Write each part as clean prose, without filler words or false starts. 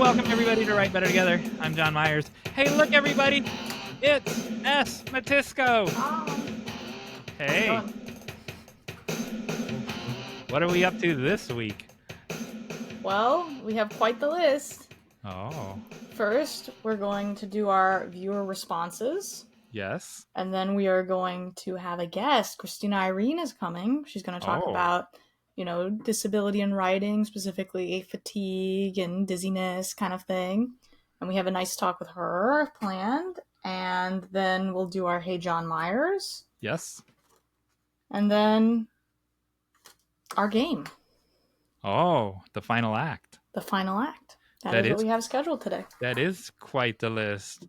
Welcome everybody to Write Better Together. I'm Jon Meyers. Hey, look everybody, it's Matisko. Hey, what are we up to this week? Well, we have quite the list. Oh, First, we're going to do our viewer responses. yes. And then we are going to have a guest. Christina Irene is coming. She's going to talk about, disability in writing, specifically fatigue and dizziness kind of thing. And we have a nice talk with her planned. And then we'll do our Hey Jon Meyers. Yes. And then our game. Oh, the final act. The final act. That is what we have scheduled today. That is quite the list.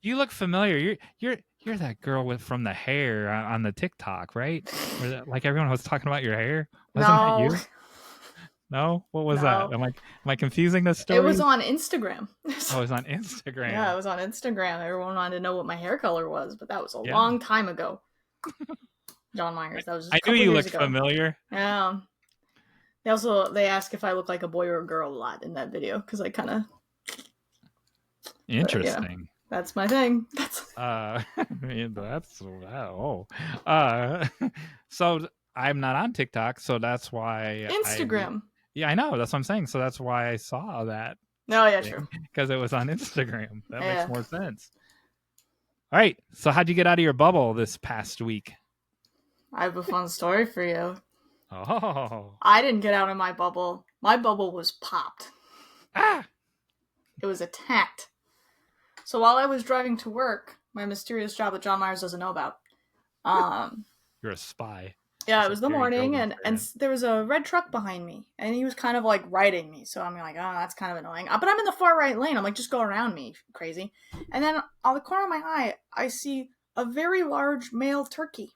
You look familiar. You're that girl from the hair on the TikTok, right? Where like everyone was talking about your hair. Wasn't that you? No? What was that? Am I confusing this story? It was on Instagram. Oh, it was on Instagram. Yeah, it was on Instagram. Everyone wanted to know what my hair color was, but that was a long time ago. Jon Meyers. That was just I knew you looked familiar. Yeah. They ask if I look like a boy or a girl a lot in that video because I kind of. Interesting. That's my thing. So I'm not on TikTok, so that's why Instagram. I know. That's what I'm saying. So that's why I saw that. No, yeah, true. Because it was on Instagram. That makes more sense. All right. So how'd you get out of your bubble this past week? I have a fun story for you. Oh. I didn't get out of my bubble. My bubble was popped. It was attacked. So while I was driving to work, my mysterious job that Jon Meyers doesn't know about. You're a spy. Yeah, it was the morning, and there was a red truck behind me, and he was kind of like riding me. So I'm like, oh, that's kind of annoying. But I'm in the far right lane. I'm like, just go around me, crazy. And then on the corner of my eye, I see a very large male turkey.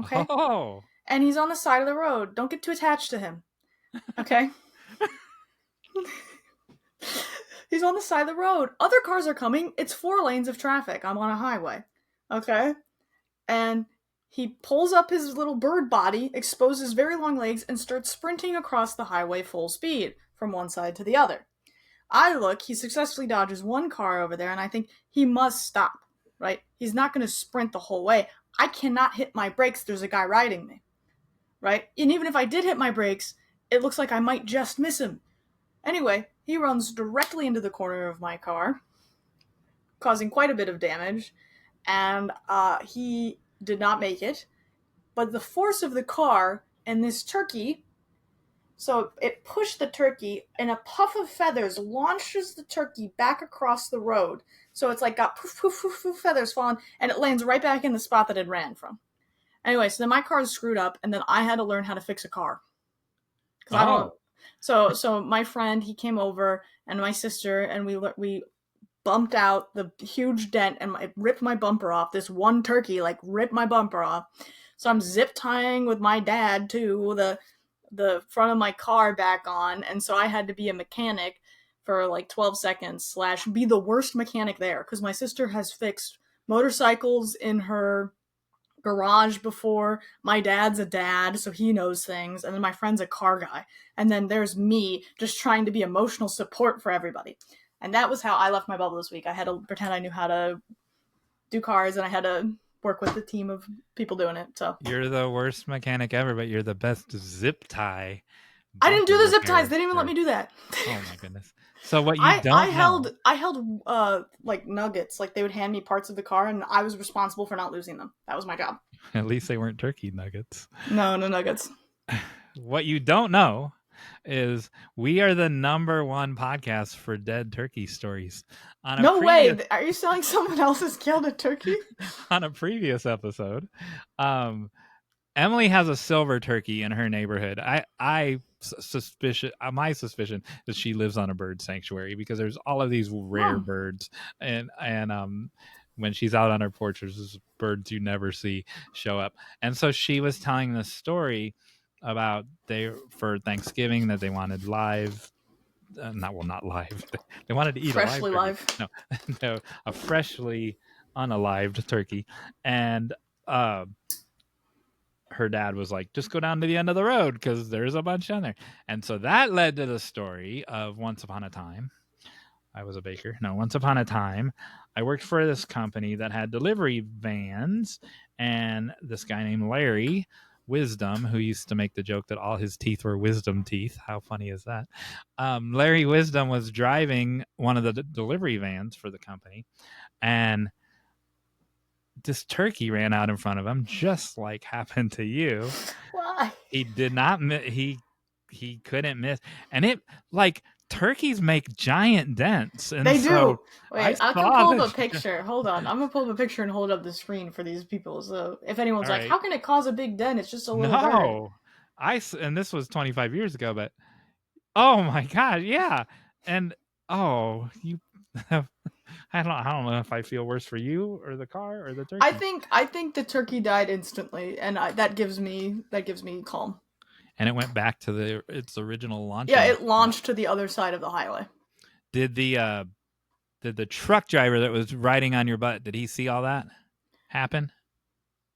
Okay? Oh. And he's on the side of the road. Don't get too attached to him. Okay? He's on the side of the road. Other cars are coming. It's 4 lanes of traffic. I'm on a highway. Okay? And he pulls up his little bird body, exposes very long legs, and starts sprinting across the highway full speed from one side to the other. I look. He successfully dodges one car over there, and I think he must stop. Right? He's not going to sprint the whole way. I cannot hit my brakes. There's a guy riding me. Right? And even if I did hit my brakes, it looks like I might just miss him. Anyway, he runs directly into the corner of my car, causing quite a bit of damage, and he did not make it. But the force of the car and this turkey, so it pushed the turkey, and a puff of feathers launches the turkey back across the road. So it's like got poof, poof, poof, poof, feathers falling, and it lands right back in the spot that it ran from. Anyway, so then my car is screwed up, and then I had to learn how to fix a car. So my friend, he came over, and my sister, and we bumped out the huge dent, and it ripped my bumper off. This one turkey, ripped my bumper off. So I'm zip tying with my dad to the front of my car back on, and so I had to be a mechanic for 12 seconds / be the worst mechanic there, because my sister has fixed motorcycles in her garage before. My dad's a dad, so he knows things, and then my friend's a car guy, and then there's me just trying to be emotional support for everybody. And that was how I left my bubble this week. I had to pretend I knew how to do cars, and I had to work with the team of people doing it. So you're the worst mechanic ever, but you're the best zip tie. I didn't do the zip ties. They didn't even let me do that. Oh my goodness. So what I held nuggets. They would hand me parts of the car, and I was responsible for not losing them. That was my job. At least they weren't turkey nuggets. No nuggets. What you don't know is we are the _1 podcast for dead turkey stories. Way! Are you saying someone else has killed a turkey? On a previous episode, Emily has a silver turkey in her neighborhood. My suspicion is she lives on a bird sanctuary, because there's all of these rare birds, and when she's out on her porch, there's birds you never see show up. And so she was telling this story about for Thanksgiving that they wanted live. Not live. They wanted to eat freshly live. No, a freshly unalived turkey, and her dad was like, just go down to the end of the road because there's a bunch down there. And so that led to the story of once upon a time. I was a baker. No, once upon a time, I worked for this company that had delivery vans, and this guy named Larry Wisdom, who used to make the joke that all his teeth were wisdom teeth. How funny is that? Larry Wisdom was driving one of the delivery vans for the company, and this turkey ran out in front of him, just like happened to you. Why? He did not. He couldn't miss, and it like turkeys make giant dents, and They so do. Wait, I can saw pull up a that. picture. Hold on. I'm gonna pull up a picture and hold up the screen for these people. So if anyone's All like, right, how can it cause a big dent? It's just a little bird. no, and this was 25 years ago, but oh my god, yeah, and oh you. I don't know if I feel worse for you or the car or the turkey. I think the turkey died instantly, and that gives me calm. And it went back to its original launching. Yeah, it launched to the other side of the highway. Did the truck driver that was riding on your butt, did he see all that happen?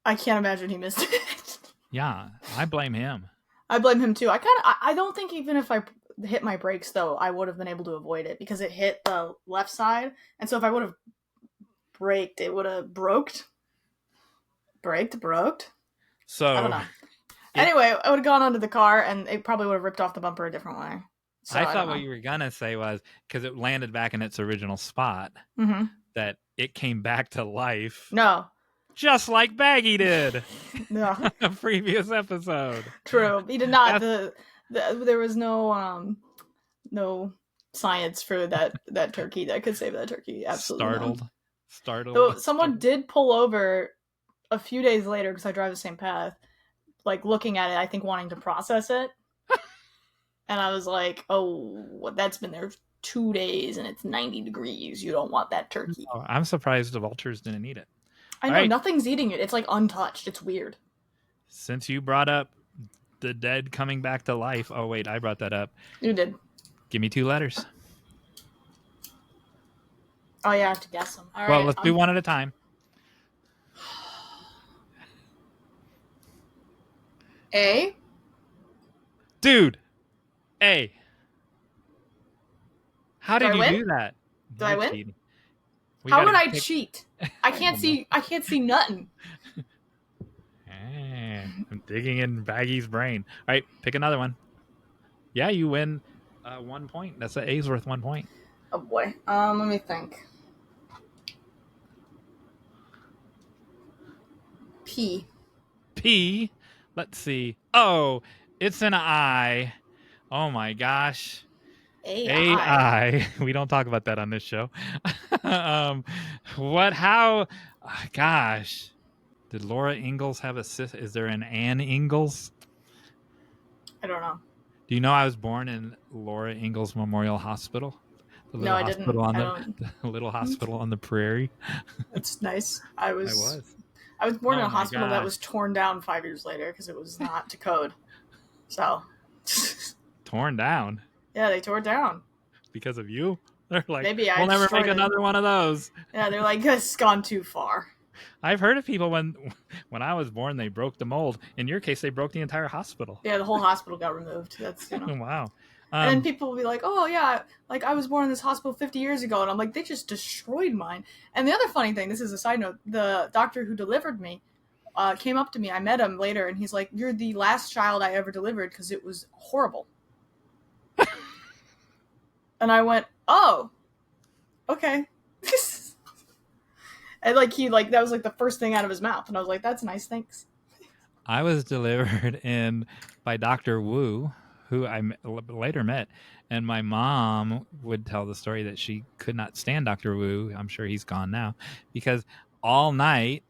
I can't imagine he missed it. Yeah, I blame him. I blame him too. I don't think even if I hit my brakes though, I would have been able to avoid it because it hit the left side, and so if I would have braked, it would have broked. So I don't know. Anyway, I would have gone onto the car, and it probably would have ripped off the bumper a different way. So, I thought what you were gonna say was because it landed back in its original spot, that it came back to life. No, just like Baggy did. No, a previous episode. True, he did not. There was no science for that turkey that could save that turkey. Absolutely startled. Though someone did pull over a few days later because I drive the same path, like looking at it, I think wanting to process it. And I was like, oh, that's been there 2 days and it's 90 degrees. You don't want that turkey. Oh, I'm surprised the vultures didn't eat it. I know, nothing's eating it. It's like untouched. It's weird. Since you brought up the dead coming back to life. Oh, wait, I brought that up. You did. Give me 2 letters. Oh, yeah, I have to guess them. All well, right, let's do one at a time. A? Dude, A. How did you do that? Do I win? How would I cheat? I can't see nothing. I'm digging in Baggy's brain. All right, pick another one. Yeah, you win 1 point. That's an A's worth 1 point. Oh boy. Let me think. P. Let's see. Oh, it's an I. Oh my gosh. AI. We don't talk about that on this show. How? Gosh. Did Laura Ingalls have a sister? Is there an Anne Ingalls? I don't know. Do you know I was born in Laura Ingalls Memorial Hospital? No, I didn't. The little hospital on the prairie. That's nice. I was born in a hospital that was torn down 5 years later because it was not to code. So. Torn down? Yeah, they tore it down. Because of you? They're like, maybe we'll never make another one of those. Yeah, they're like, it's gone too far. I've heard of people when I was born, they broke the mold. In your case, they broke the entire hospital. Yeah, the whole hospital got removed. That's, Wow. And then people will be like, oh, yeah, like I was born in this hospital 50 years ago. And I'm like, they just destroyed mine. And the other funny thing, this is a side note, the doctor who delivered me came up to me. I met him later, and he's like, you're the last child I ever delivered because it was horrible. And I went, oh, okay. And that was like the first thing out of his mouth. And I was like, that's nice, thanks. I was delivered by Dr. Wu, who I later met. And my mom would tell the story that she could not stand Dr. Wu. I'm sure he's gone now. Because all night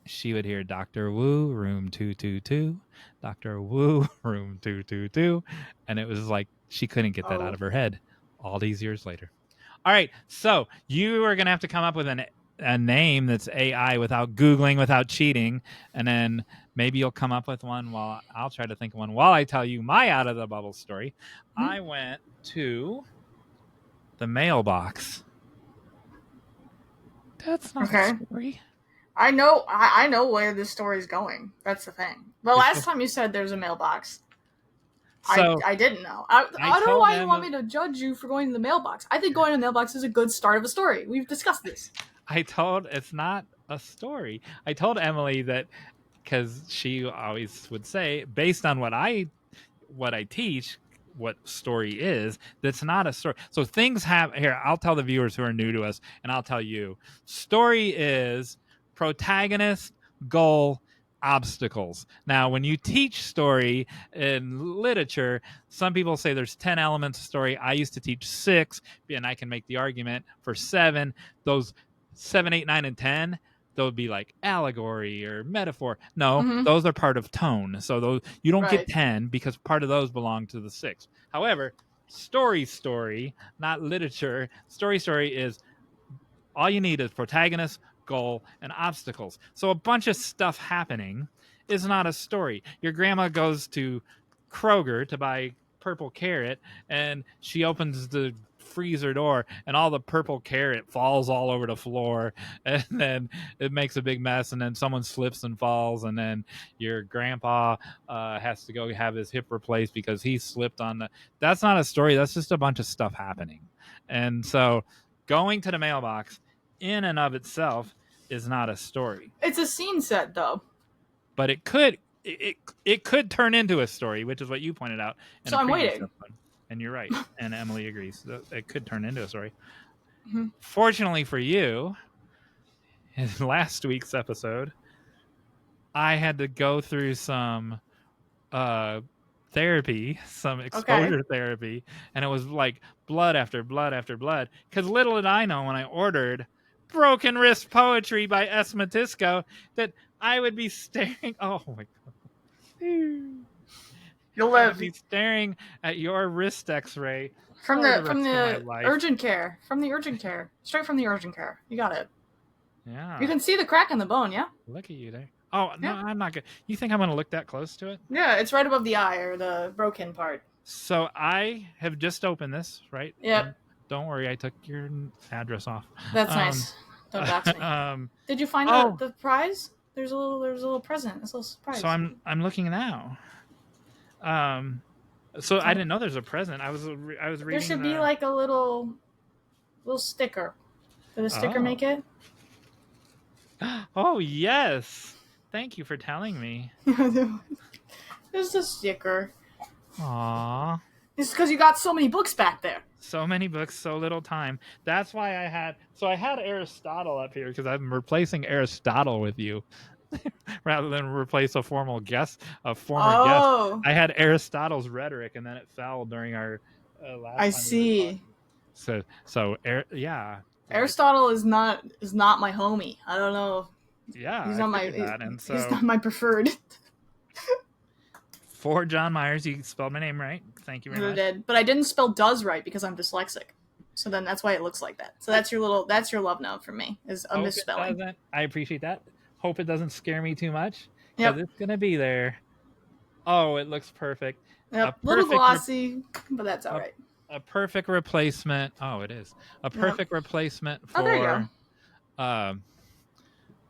she would hear Dr. Wu, room 222, Dr. Wu, room 222. And it was like she couldn't get that out of her head all these years later. All right. So you are going to have to come up with a name that's AI without Googling, without cheating. And then maybe you'll come up with one while I'll try to think of one while I tell you my out of the bubble story. Mm-hmm. I went to the mailbox. That's not a story. I know where this story's going. That's the thing. The last time you said there's a mailbox, So I didn't know. I don't know why you want me to judge you for going to the mailbox. I think going to the mailbox is a good start of a story. We've discussed this. it's not a story. I told Emily that because she always would say, based on what I teach, what story is, that's not a story. So things have here, I'll tell the viewers who are new to us, and I'll tell you. Story is protagonist, goal, obstacles. Now, when you teach story in literature, some people say there's 10 elements of story. I used to teach 6, and I can make the argument for 7. Those 7, 8, 9, and 10, they'll be like allegory or metaphor. No, those are part of tone. So those you don't get 10 because part of those belong to the 6. However, story, not literature. Story is all you need is protagonist, goal, and obstacles. So a bunch of stuff happening is not a story. Your grandma goes to Kroger to buy purple carrot, and she opens the freezer door, and all the purple carrot falls all over the floor, and then it makes a big mess, and then someone slips and falls, and then your grandpa has to go have his hip replaced because he slipped on the. That's not a story. That's just a bunch of stuff happening. And so going to the mailbox in and of itself is not a story. It's a scene set, though. But it could turn into a story, which is what you pointed out. So I'm waiting. Episode. And you're right. And Emily agrees. It could turn into a story. Fortunately for you, in last week's episode, I had to go through some therapy, some exposure therapy, and it was like blood after blood after blood. Because little did I know when I ordered Broken Wrist Poetry by S. Matisko that I would be staring. Oh my god! You'll live. Be staring at your wrist X-ray from the urgent care, straight from the urgent care. You got it. Yeah. You can see the crack in the bone. Yeah. Look at you there. Oh no, I'm not good. You think I'm going to look that close to it? Yeah, it's right above the eye or the broken part. So I have just opened this, right? Yep. Don't worry, I took your address off. That's nice. Don't dox me. Did you find the prize? There's a little present. It's a little surprise. So I'm looking now. So I didn't know there's a present. I was reading. There should be like a little sticker. Did the sticker make it? Oh yes. Thank you for telling me. There's a sticker. Aww. It's because you got so many books back there. So many books, so little time. That's why I had Aristotle up here because I'm replacing Aristotle with you. Rather than replace a former guest. I had Aristotle's rhetoric, and then it fell during our last. I see. Yeah. Aristotle is not my homie. I don't know. Yeah, he's not my preferred. For Jon Meyers, you spelled my name right. Thank you very much. I did, but I didn't spell does right because I'm dyslexic. So then that's why it looks like that. So that's your love note from me is a misspelling. I appreciate that. Hope it doesn't scare me too much. Because it's gonna be there. Oh, it looks perfect. Yep, a little glossy, but that's all right. A perfect replacement. Oh, it is a perfect replacement for. Oh, there you go.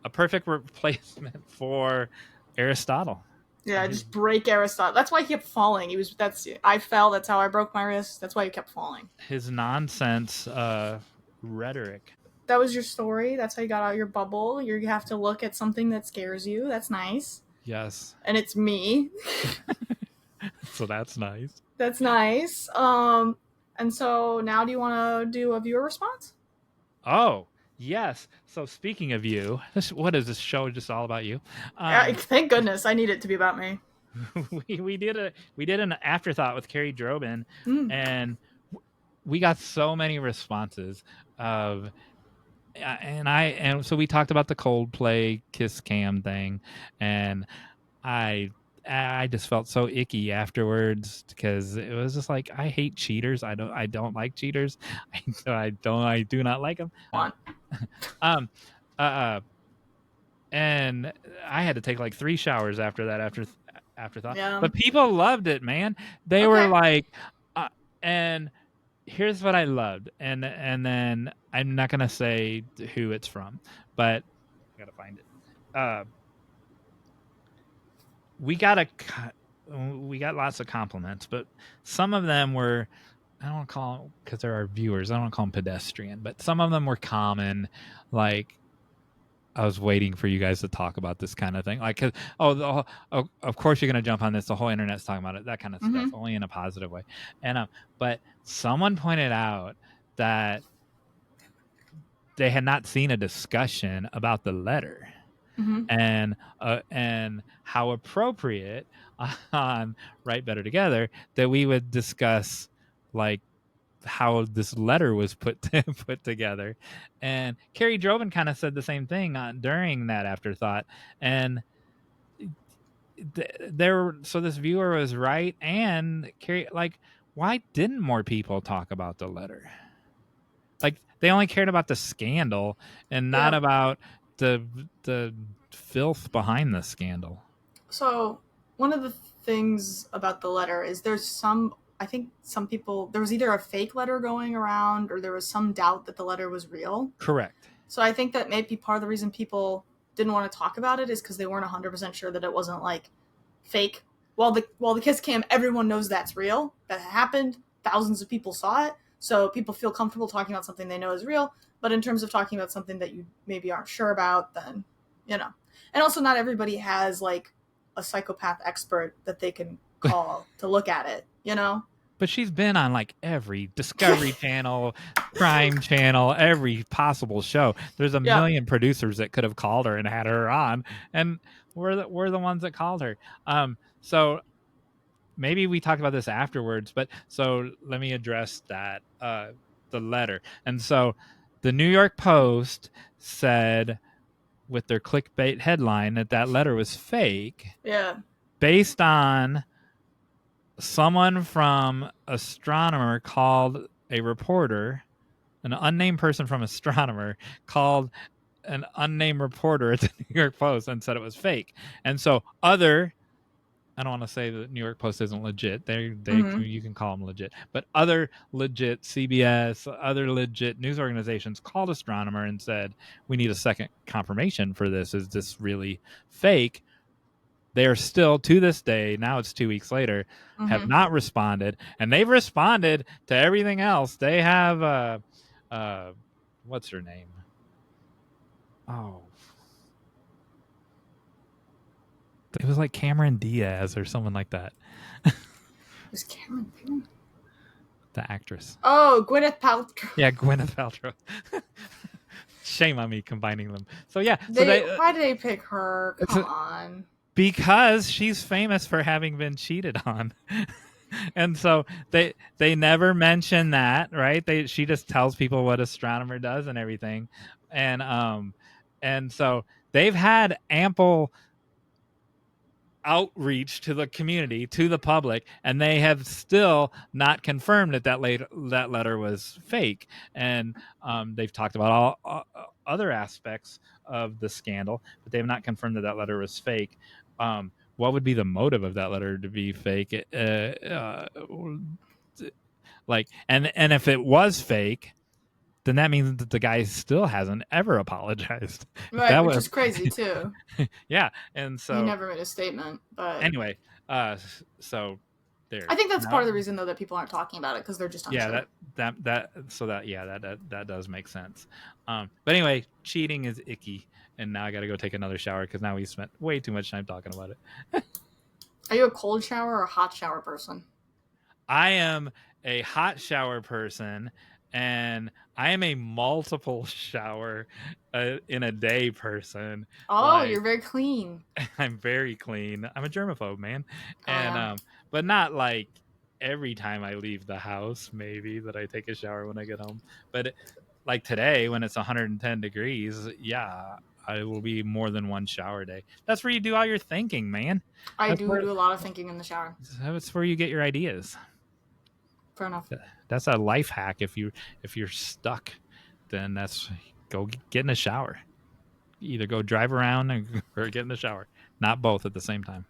A perfect replacement for Aristotle. Yeah, just break Aristotle. That's why he kept falling. I fell. That's how I broke my wrist. That's why he kept falling. His nonsense rhetoric. That was your story. That's how you got out of your bubble. You have to look at something that scares you. That's nice. Yes. And it's me. So that's nice. That's nice. And so now do you want to do a viewer response? Oh, yes. So speaking of you, what is this show just all about you? Thank goodness. I need it to be about me. we did an afterthought with Carrie Drobin, and we got so many responses of. And so we talked about the Coldplay Kiss Cam thing, and I just felt so icky afterwards because it was just like I hate cheaters. I don't like cheaters. I do not like them. And I had to take like 3 showers after that afterthought. Yeah. But people loved it, man. They were like, and here's what I loved, and then I'm not gonna say who it's from, but I gotta find it. uh, we got lots of compliments, but some of them were, I don't want to call them, because they're our viewers, I don't want to call them pedestrian, but some of them were common, like, I was waiting for you guys to talk about this kind of thing. Like, of course you're going to jump on this. The whole internet's talking about it, that kind of stuff, only in a positive way. And but someone pointed out that they had not seen a discussion about the letter. And how appropriate on Write Better Together that we would discuss, like, how this letter was put together. And Carrie Droven kind of said the same thing during that afterthought. And so this viewer was right. And Carrie, like, why didn't more people talk about the letter? Like, they only cared about the scandal and not about the filth behind the scandal. So one of the things about the letter is I think some people, there was either a fake letter going around or there was some doubt that the letter was real. Correct. So I think that maybe part of the reason people didn't want to talk about it is because they weren't 100% sure that it wasn't, like, fake. While the kiss cam, everyone knows that's real. That happened. Thousands of people saw it. So people feel comfortable talking about something they know is real. But in terms of talking about something that you maybe aren't sure about, then, And also not everybody has, like, a psychopath expert that they can call to look at it, But she's been on, like, every Discovery Channel, Crime Channel, every possible show. There's a million producers that could have called her and had her on, and we're the ones that called her. So maybe we talk about this afterwards, but so let me address that, the letter. And so the New York Post said, with their clickbait headline, that letter was fake. Yeah. Based on someone from Astronomer called a reporter, an unnamed person from Astronomer called an unnamed reporter at the New York Post and said it was fake. And so I don't want to say that New York Post isn't legit. You can call them legit, but other legit CBS, other legit news organizations called Astronomer and said, we need a second confirmation for this. Is this really fake? They are still, to this day, now it's 2 weeks later, have not responded, and they've responded to everything else. They have, what's her name? Oh, it was like Cameron Diaz or someone like that. Was Cameron Diaz? The actress. Oh, Gwyneth Paltrow. Yeah, Gwyneth Paltrow. Shame on me combining them. So yeah. Why did they pick her? Come on. Because she's famous for having been cheated on. And so they never mention that, right? She just tells people what Astronomer does and everything. And so they've had ample outreach to the community, to the public, and they have still not confirmed that letter was fake. And they've talked about all other aspects of the scandal, but they have not confirmed that letter was fake. What would be the motive of that letter to be fake? Like, and if it was fake, then that means that the guy still hasn't ever apologized. Right, which is crazy too. Yeah, and so he never made a statement. But anyway, so there. I think that's part of the reason, though, that people aren't talking about it, because they're just unsure. That does make sense. But anyway, cheating is icky, and now I got to go take another shower because now we spent way too much time talking about it. Are you a cold shower or a hot shower person? I am a hot shower person, and I am a multiple shower in a day person. Oh, you're very clean. I'm very clean. I'm a germaphobe, man. And but not like every time I leave the house, maybe, that I take a shower when I get home. But like today, when it's 110 degrees, yeah, I will be more than one shower day. That's where you do all your thinking, man. I do a lot of thinking in the shower. That's where you get your ideas. Fair enough. That's a life hack. If you're stuck, then go get in a shower. Either go drive around or get in the shower. Not both at the same time.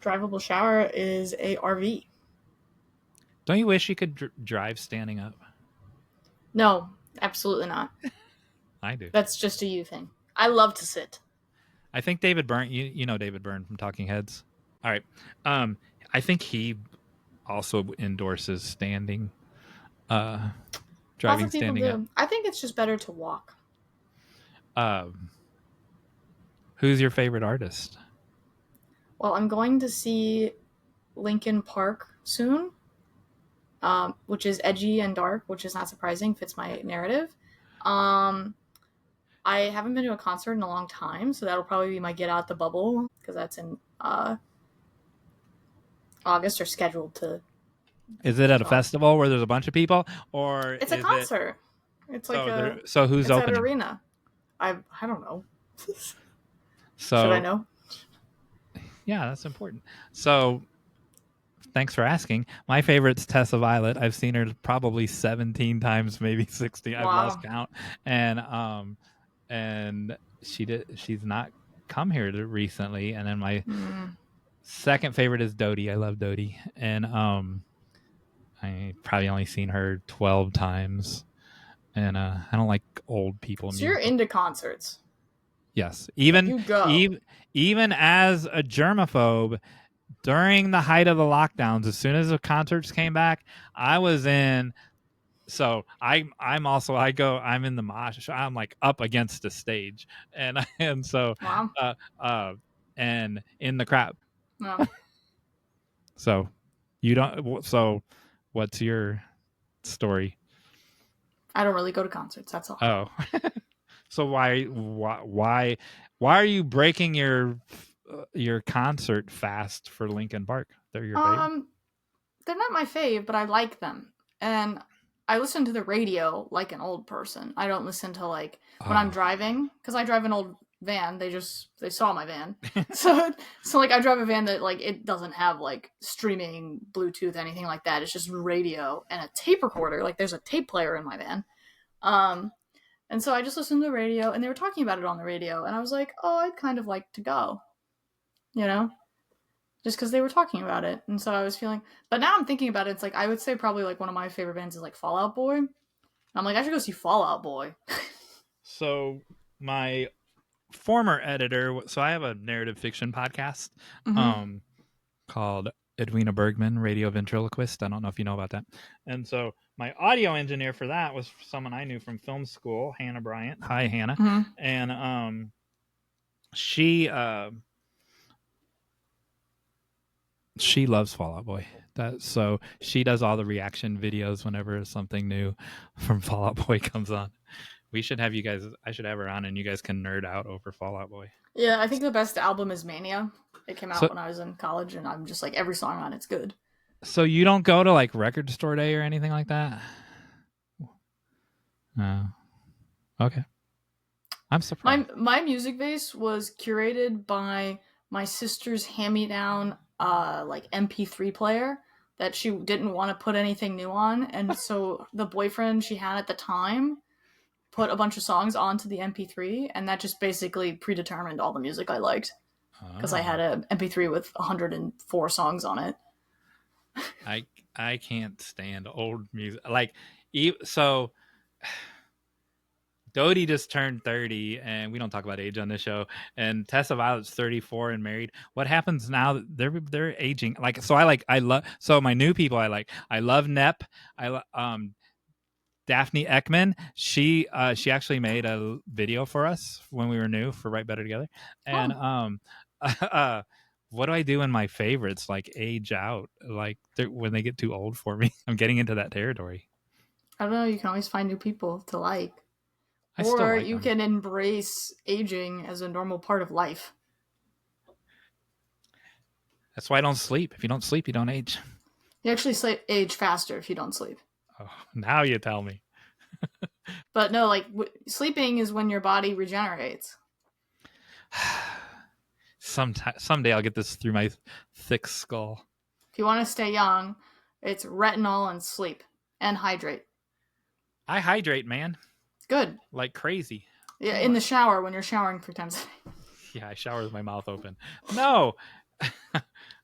Drivable shower is a RV. Don't you wish you could drive standing up? No, absolutely not. I do. That's just a you thing. I love to sit. I think David Byrne. You know David Byrne from Talking Heads. All right. Um, I think he also endorses standing, uh, Lots driving of people standing up. do. I think it's just better to walk. Um, who's your favorite artist? Well, I'm going to see Linkin Park soon, which is edgy and dark, which is not surprising, fits my narrative. Um, I haven't been to a concert in a long time, so that'll probably be my get out the bubble because that's in August or scheduled to. Is it at a So festival where there's a bunch of people, or it's a is it concert. It's like a. so who's It's at an opening? arena. I don't know. Should I So know? yeah, that's important. So thanks for asking. My favorite's Tessa Violet. I've seen her probably 17 times, maybe 60. I've lost Wow. count. And she's not come here recently. And then my second favorite is Dodie. I love Dodie. And I probably only seen her 12 times. And I don't like old people So you're music. into concerts. Yes. Like you go. Even as a germaphobe, during the height of the lockdowns, as soon as the concerts came back, I was in. So I'm in the mosh. I'm like up against the stage, and so Wow. uh and in the crowd. No. So you don't. So what's your story? I don't really go to concerts. That's all. Oh, so why are you breaking your concert fast for Linkin Park? They're your favorite. They're not my fave, but I like them, and I listen to the radio like an old person. I don't listen to like when I'm driving because I drive an old van. They saw my van, so like I drive a van that like it doesn't have like streaming, Bluetooth, anything like that. It's just radio and a tape recorder. Like there's a tape player in my van. And so I just listened to the radio, and they were talking about it on the radio, and I was like, oh, I'd kind of like to go, you know, just because they were talking about it. And so I was feeling, but now I'm thinking about it, it's like, I would say probably like one of my favorite bands is like Fall Out Boy. And I'm like, I should go see Fall Out Boy. So my former editor, so I have a narrative fiction podcast called Edwina Bergman, Radio Ventriloquist. I don't know if you know about that. And so my audio engineer for that was someone I knew from film school, Hannah Bryant. Hi, Hannah. And she loves Fall Out Boy. So she does all the reaction videos whenever something new from Fall Out Boy comes on. We should have you guys. I should have her on, and you guys can nerd out over Fall Out Boy. Yeah, I think the best album is Mania. It came out when I was in college, and I'm just like, every song on it's good. So you don't go to like record store day or anything like that? No. Okay. I'm surprised. My music base was curated by my sister's hand-me-down like MP3 player that she didn't want to put anything new on, and so the boyfriend she had at the time put a bunch of songs onto the MP3, and that just basically predetermined all the music I liked because I had an MP3 with 104 songs on it. I can't stand old music. Like, so Dodie just turned 30, and we don't talk about age on this show. And Tessa Violet's 34 and married. What happens now that they're aging? Like, so I love. So my new people I love Nep. Daphne Ekman. She actually made a video for us when we were new for Write Better Together. And what do I do in my favorites like age out? Like when they get too old for me, I'm getting into that territory. I don't know. You can always find new people to like. Or you can embrace aging as a normal part of life. That's why I don't sleep. If you don't sleep, you don't age. You actually age faster if you don't sleep. Oh, now you tell me. But no, like sleeping is when your body regenerates. Someday I'll get this through my thick skull. If you want to stay young, it's retinol and sleep and hydrate. I hydrate, man. Good. Like crazy. Yeah, in the shower when you're showering 3 times a day. Yeah, I shower with my mouth open. No.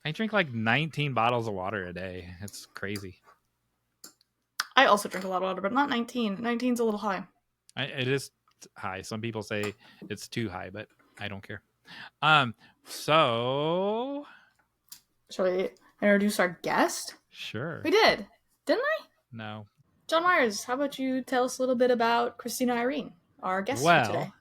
I drink like 19 bottles of water a day. It's crazy. I also drink a lot of water, but not 19. 19's a little high. It is high. Some people say it's too high, but I don't care. So Shall we introduce our guest? sure. We did, didn't I? No. Jon Meyers, how about you tell us a little bit about Christina Irene, our guest for today? Well,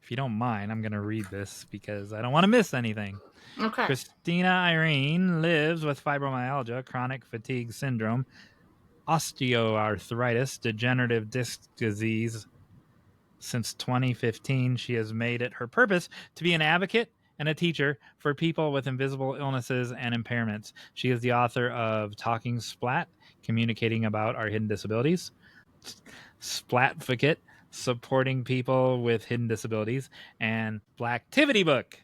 if you don't mind, I'm going to read this because I don't want to miss anything. Okay. Christina Irene lives with fibromyalgia, chronic fatigue syndrome, osteoarthritis, degenerative disc disease. Since 2015, she has made it her purpose to be an advocate and a teacher for people with invisible illnesses and impairments. She is the author of Talking SPLAT, Communicating About Our Hidden Disabilities, Splatficate, Supporting People with Hidden Disabilities, and Blacktivity Book,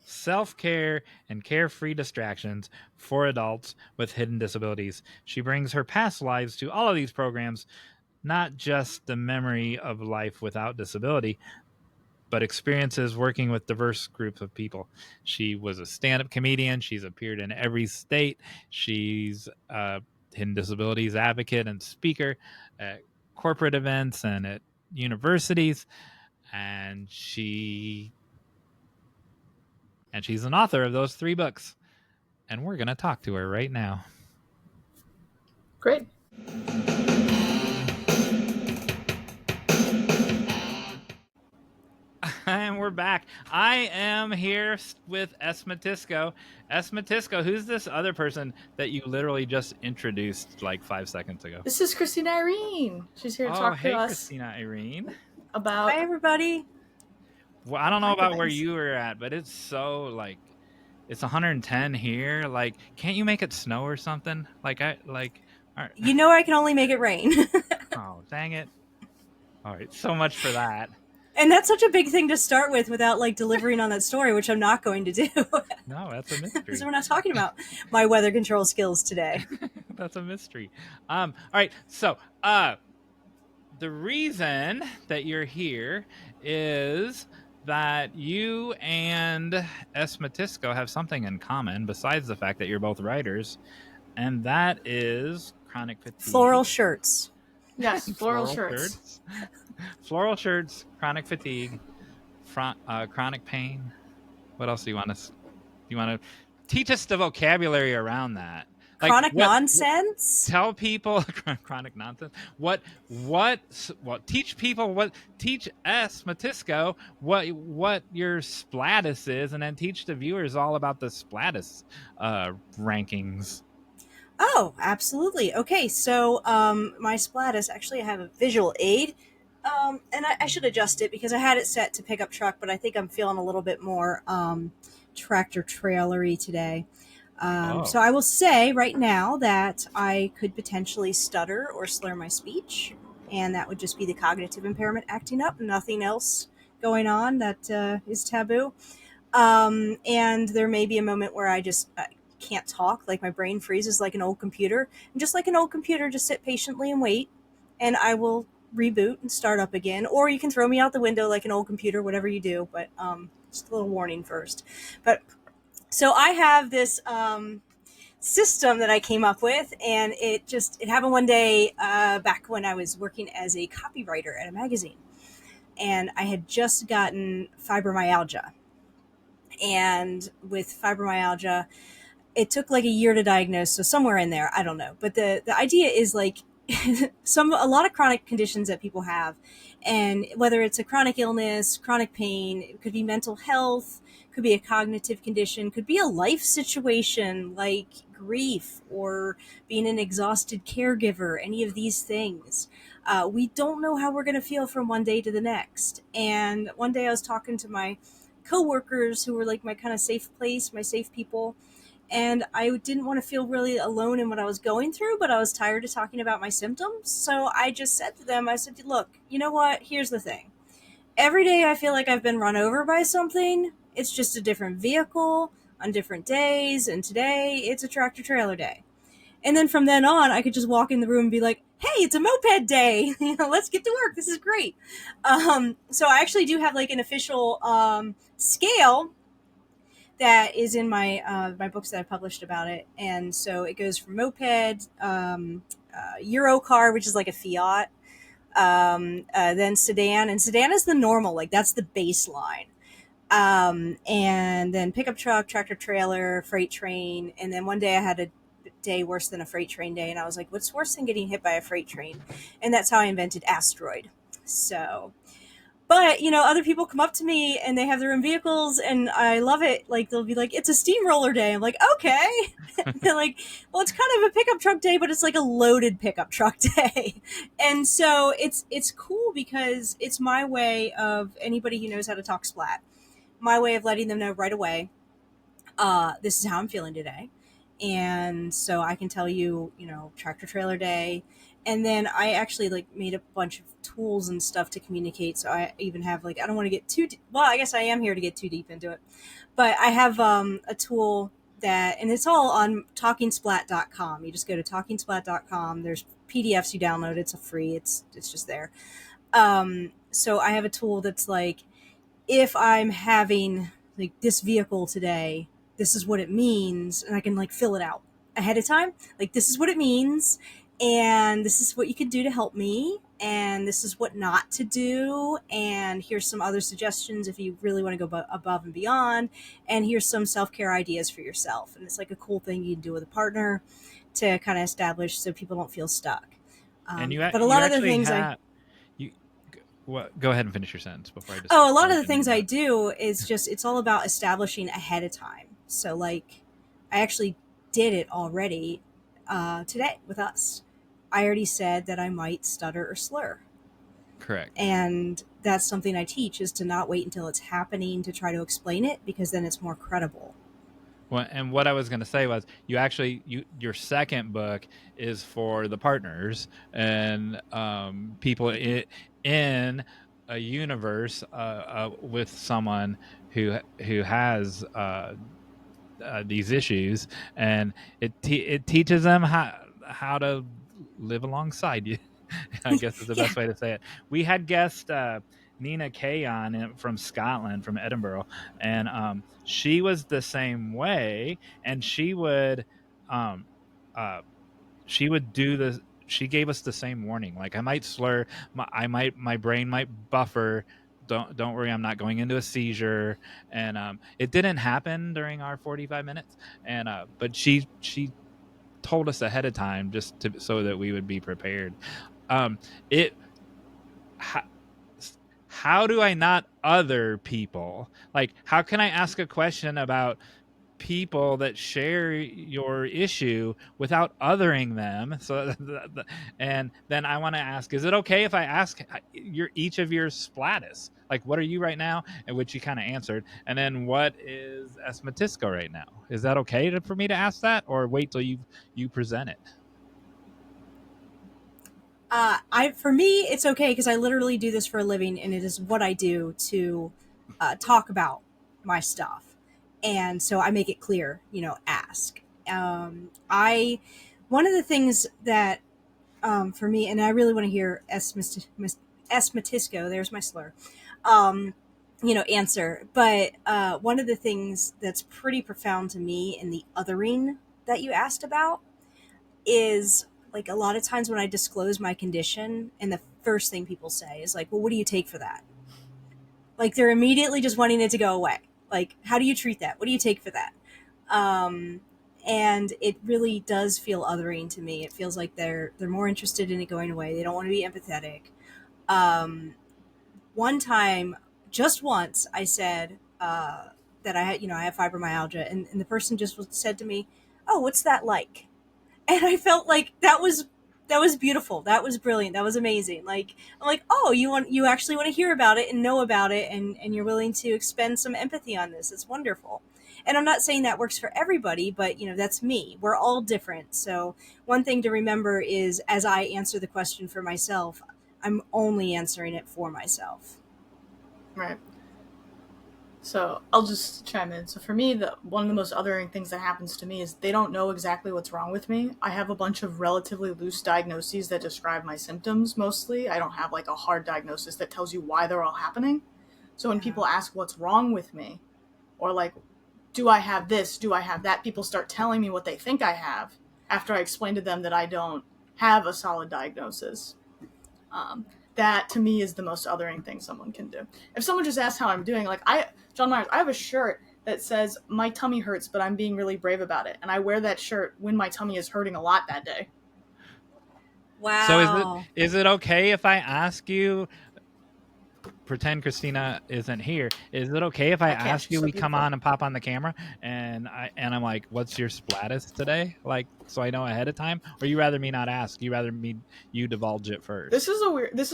Self-Care and Carefree Distractions for Adults with Hidden Disabilities. She brings her past lives to all of these programs, not just the memory of life without disability, but experiences working with diverse groups of people. She was a stand-up comedian. She's appeared in every state. She's a hidden disabilities advocate and speaker at corporate events and at universities. And she's an author of those 3 books. And we're going to talk to her right now. Great. And we're back. I am here with Matisko. Matisko, who's this other person that you literally just introduced like 5 seconds ago? This is Christina Irene. She's here to talk to us Christina Irene. about. Hi, everybody. Well, I don't know about where Things. you were at, but it's so like it's 110 here. Like, can't you make it snow or something? Like You know I can only make it rain. Oh, dang it. All right, so much for that. And that's such a big thing to start with without like delivering on that story, which I'm not going to do. No, that's a mystery. Because we're not talking about my weather control skills today. That's a mystery. All right, so the reason that you're here is that you and Matisko have something in common besides the fact that you're both writers, and that is chronic fatigue. Floral shirts. Yes, floral shirts. Floral shirts, chronic fatigue, chronic pain. What else do you want to teach us the vocabulary around that? Like, chronic nonsense. Tell people chronic nonsense. Teach us, Matisko, what your SPLATUS is, and then teach the viewers all about the SPLATUS rankings. Oh, absolutely. Okay, so my SPLATUS, actually I have a visual aid, and I should adjust it because I had it set to pickup truck, but I think I'm feeling a little bit more tractor trailery today. So I will say right now that I could potentially stutter or slur my speech, and that would just be the cognitive impairment acting up, nothing else going on that is taboo. And there may be a moment where I just can't talk, like my brain freezes like an old computer. And just like an old computer, just sit patiently and wait, and I will reboot and start up again. Or you can throw me out the window like an old computer, whatever you do, but just a little warning first. But so I have this system that I came up with, and it happened one day back when I was working as a copywriter at a magazine, and I had just gotten fibromyalgia. And with fibromyalgia, it took like a year to diagnose, so somewhere in there, I don't know. But the idea is like a lot of chronic conditions that people have, and whether it's a chronic illness, chronic pain, it could be mental health, could be a cognitive condition, could be a life situation like grief or being an exhausted caregiver, any of these things. We don't know how we're going to feel from one day to the next. And one day I was talking to my coworkers who were like my kind of safe place, my safe people. And I didn't want to feel really alone in what I was going through, but I was tired of talking about my symptoms. So I just said to them, I said, look, you know what? Here's the thing. Every day I feel like I've been run over by something. It's just a different vehicle on different days. And today it's a tractor trailer day. And then from then on, I could just walk in the room and be like, hey, it's a moped day. Let's get to work. This is great. So I actually do have like an official scale that is in my my books that I published about it. And so it goes from moped, Euro car, which is like a Fiat, then sedan, and sedan is the normal, like that's the baseline. And then pickup truck, tractor trailer, freight train, and then one day I had a day worse than a freight train day, and I was like, what's worse than getting hit by a freight train? And that's how I invented asteroid. So, but other people come up to me and they have their own vehicles, and I love it. Like they'll be like, it's a steamroller day. I'm like, okay. They're like, well, it's kind of a pickup truck day, but it's like a loaded pickup truck day. And so it's cool because it's my way of, anybody who knows how to talk splat, my way of letting them know right away, this is how I'm feeling today. And so I can tell you, tractor trailer day. And then I actually like made a bunch of tools and stuff to communicate. So I even have like, I don't want to get too well, I guess I am here to get too deep into it, but I have a tool that, and it's all on talkingsplat.com. You just go to talkingsplat.com. There's PDFs you download. It's a free, it's just there. So I have a tool that's like, if I'm having like this vehicle today, this is what it means, and I can like fill it out ahead of time. Like, this is what it means, and this is what you can do to help me, and this is what not to do, and here's some other suggestions if you really want to go above and beyond, and here's some self-care ideas for yourself. And it's like a cool thing you can do with a partner to kind of establish so people don't feel stuck. And but a lot of the things go ahead and finish your sentence before I just. Oh, a lot of the things I do is just, it's all about establishing ahead of time. So like, I actually did it already today with us. I already said that I might stutter or slur. Correct. And that's something I teach, is to not wait until it's happening to try to explain it, because then it's more credible. Well, and what I was going to say was, your second book is for the partners and people in a universe with someone who has these issues, and it teaches them how to live alongside you. I guess is the best way to say it. We had guest Nina Kay on from Scotland, from Edinburgh, and she was the same way, and she would do this. She gave us the same warning. Like, I might slur, my brain might buffer. Don't worry, I'm not going into a seizure. And it didn't happen during our 45 minutes. And but she told us ahead of time, just so that we would be prepared. How do I not other people? Like, how can I ask a question about people that share your issue without othering them? So, and then I want to ask, is it okay if I ask each of your splatus? Like, what are you right now? And which you kind of answered. And then what is Matisko right now? Is that okay for me to ask that, or wait till you present it? For me, it's okay, because I literally do this for a living, and it is what I do to talk about my stuff. And so I make it clear, ask. One of the things that, for me, and I really want to hear S. Matisko, there's my slur, answer. But one of the things that's pretty profound to me in the othering that you asked about is, like, a lot of times when I disclose my condition, and the first thing people say is like, well, what do you take for that? Like, they're immediately just wanting it to go away. Like, how do you treat that? What do you take for that? And it really does feel othering to me. It feels like they're more interested in it going away. They don't want to be empathetic. One time, just once, I said that I have fibromyalgia, and the person just said to me, oh, what's that like? And I felt like that was beautiful. That was brilliant. That was amazing. Like, I'm like, oh, you actually want to hear about it and know about it, and you're willing to expend some empathy on this. It's wonderful. And I'm not saying that works for everybody, but that's me. We're all different. So one thing to remember is, as I answer the question for myself, I'm only answering it for myself. Right. So I'll just chime in. So for me, one of the most othering things that happens to me is they don't know exactly what's wrong with me. I have a bunch of relatively loose diagnoses that describe my symptoms mostly. I don't have like a hard diagnosis that tells you why they're all happening. So when people ask what's wrong with me, or like, do I have this, do I have that, people start telling me what they think I have after I explain to them that I don't have a solid diagnosis. that to me is the most othering thing someone can do. If someone just asks how I'm doing, like Jon Meyers, I have a shirt that says my tummy hurts, but I'm being really brave about it, and I wear that shirt when my tummy is hurting a lot that day. Wow. So is it okay if I ask you? Pretend Christina isn't here. Is it okay if I ask you? So we come beautiful. on and pop on the camera, and I'm like, "What's your splatus today?" Like, so I know ahead of time. Or you rather me not ask? You rather you divulge it first? This is